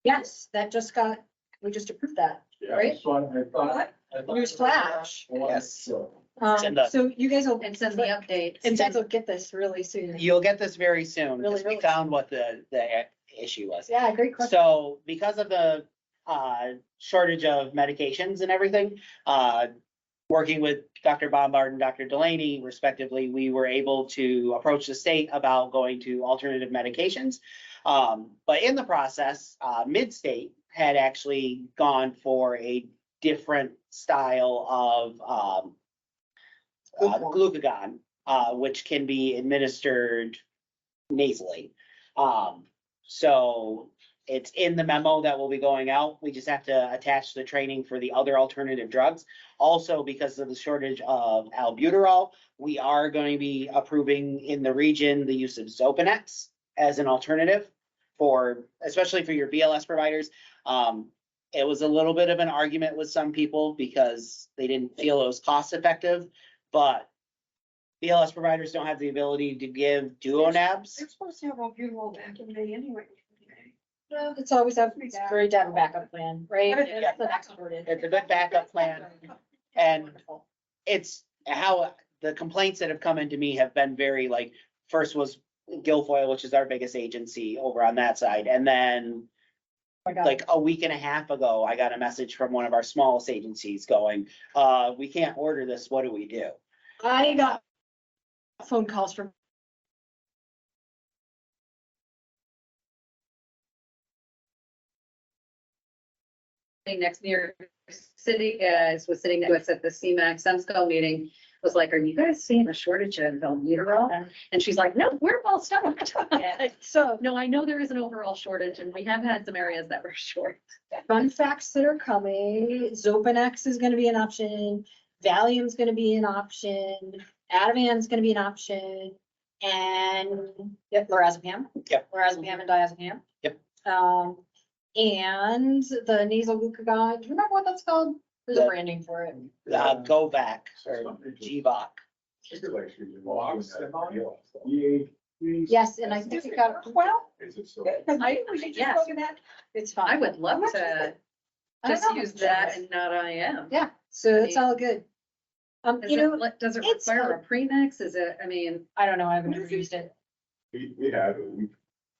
Yes, that just got, we just approved that. Right. So I thought. News flash. Yes. So, So you guys will, And send the updates. and guys will get this really soon. You'll get this very soon, Really, because we really found what the issue was. Yeah, great question. So because of the shortage of medications and everything, working with Dr. Bombard and Dr. Delaney respectively, we were able to approach the state about going to alternative medications. But in the process, Mid-State had actually gone for a different style of glucagon, which can be administered nasally. So it's in the memo that will be going out. We just have to attach the training for the other alternative drugs. Also, because of the shortage of albuterol, we are going to be approving in the region the use of Zopanex as an alternative for, especially for your BLS providers. It was a little bit of an argument with some people because they didn't feel it was cost effective, but BLS providers don't have the ability to give duonabs. They're supposed to have a beautiful back in May anyway. Well, it's always it's great to have a backup plan, right? Yeah. It's the next word. It's a good backup plan. And it's how the complaints that have come into me have been very like, first was Guilfoyle, which is our biggest agency over on that side. And then Oh my God. like a week and a half ago, I got a message from one of our smallest agencies going, we can't order this. What do we do? I got phone calls from Next New York City guys was sitting next to us at the CMAX REMSCO meeting, was like, are you guys seeing a shortage of albuterol? And she's like, no, we're all stocked. so No, I know there is an overall shortage and we have had some areas that were short. fun facts that are coming. Zopanex is gonna be an option. Valium's gonna be an option. Ativan's gonna be an option. And, yep, lorazepam. Yep. Lorazepam and diazepam. Yep. And the nasal glucagon, do you remember what that's called? There's a The- branding for it. Go back or GVOC. Yes, and I think it got, Well, Is it so? I think we should just go to that. it's I fine. would love to I don't just know. use that and not IM. Yeah, so it's all good. Is You know, does it it's require fun. a premix? Is it, I mean, I don't know, I haven't ever used it. We have,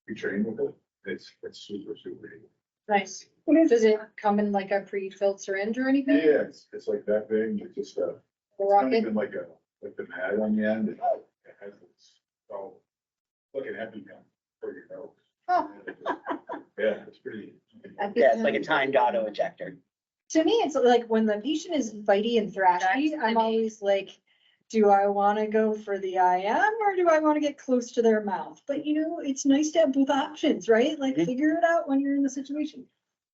we train with it. It's super easy. Nice. Does it come in like a pre-filled syringe or anything? Yeah, it's like that big, it's just it's not Rocket? even like the pad on the end. It has this, oh, like an EpiPen for your nose. Oh. Yeah, it's pretty. Yeah, it's like a timed auto injector. To me, it's like when the patient is bitey and thrashy, I'm always like, do I want to go for the IM or do I want to get close to their mouth? But you know, it's nice to have both options, right? Like Mhm. figure it out when you're in the situation.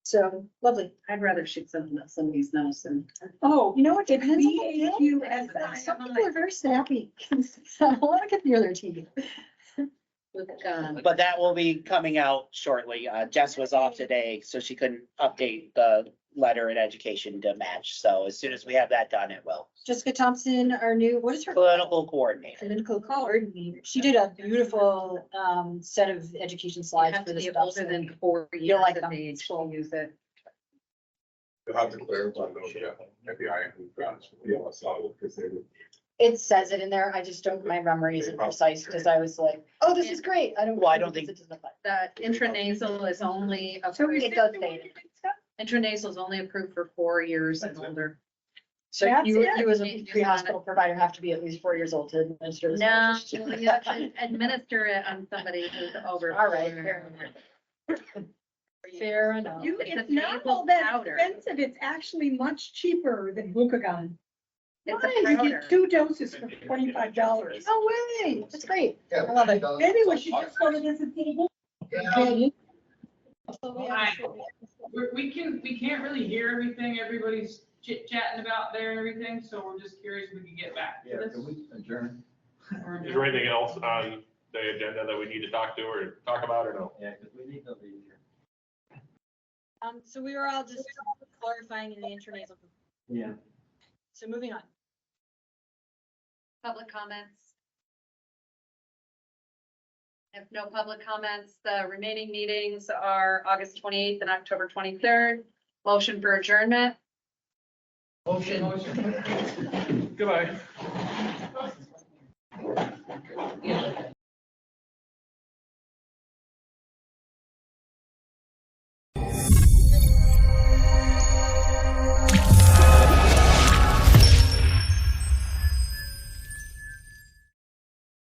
So lovely. I'd rather shoot something up somebody's nose than. Oh, You know, it depends on we the age kid. you as Some people are very snappy. I want to get near their teeth. But that will be coming out shortly. Jess was off today, so she couldn't update the letter in education to match. So as soon as we have that done, it will. Jessica Thompson, our new, what is her? Clinical coordinator. Clinical coordinator. She did a beautiful set of education You slides have for to this be stuff. older than 4 don't years like of them. age to use it. You'll have to clarify those, yeah, at the IM grounds, yeah, solid, because they were. It says it in there. I just don't, my memory isn't precise because I was like, oh, this is great. I don't. Well, I don't think- It doesn't apply. That intranasal is only, So approved- is It does this the say one it. you did stuff? intranasal is only approved for 4 years and older. So That's you it. as a Can't use pre-hospital provider have to be at least 4 years old to administer this. No, medication. you have to administer it on somebody who's over. All right, 4. fair Fair enough. You, It's it's a not nasal all that powder. expensive. It's actually much cheaper than glucagon. It's a You powder. get 2 doses for $25. No way. That's great. I love it. Maybe we should just go to this and see. Okay. We can't really hear everything everybody's chit chatting about there and everything, so we're just curious if we can get back to Yeah, this. can we adjourn? or Is there anything else on the agenda that we need to talk to or talk about or no? Yeah, because we need to leave here. So we were all just clarifying in the intranasal. Yeah. So moving on. Public comments? If no public comments, the remaining meetings are August 28th and October 23rd. Motion for adjournment. Motion. Goodbye.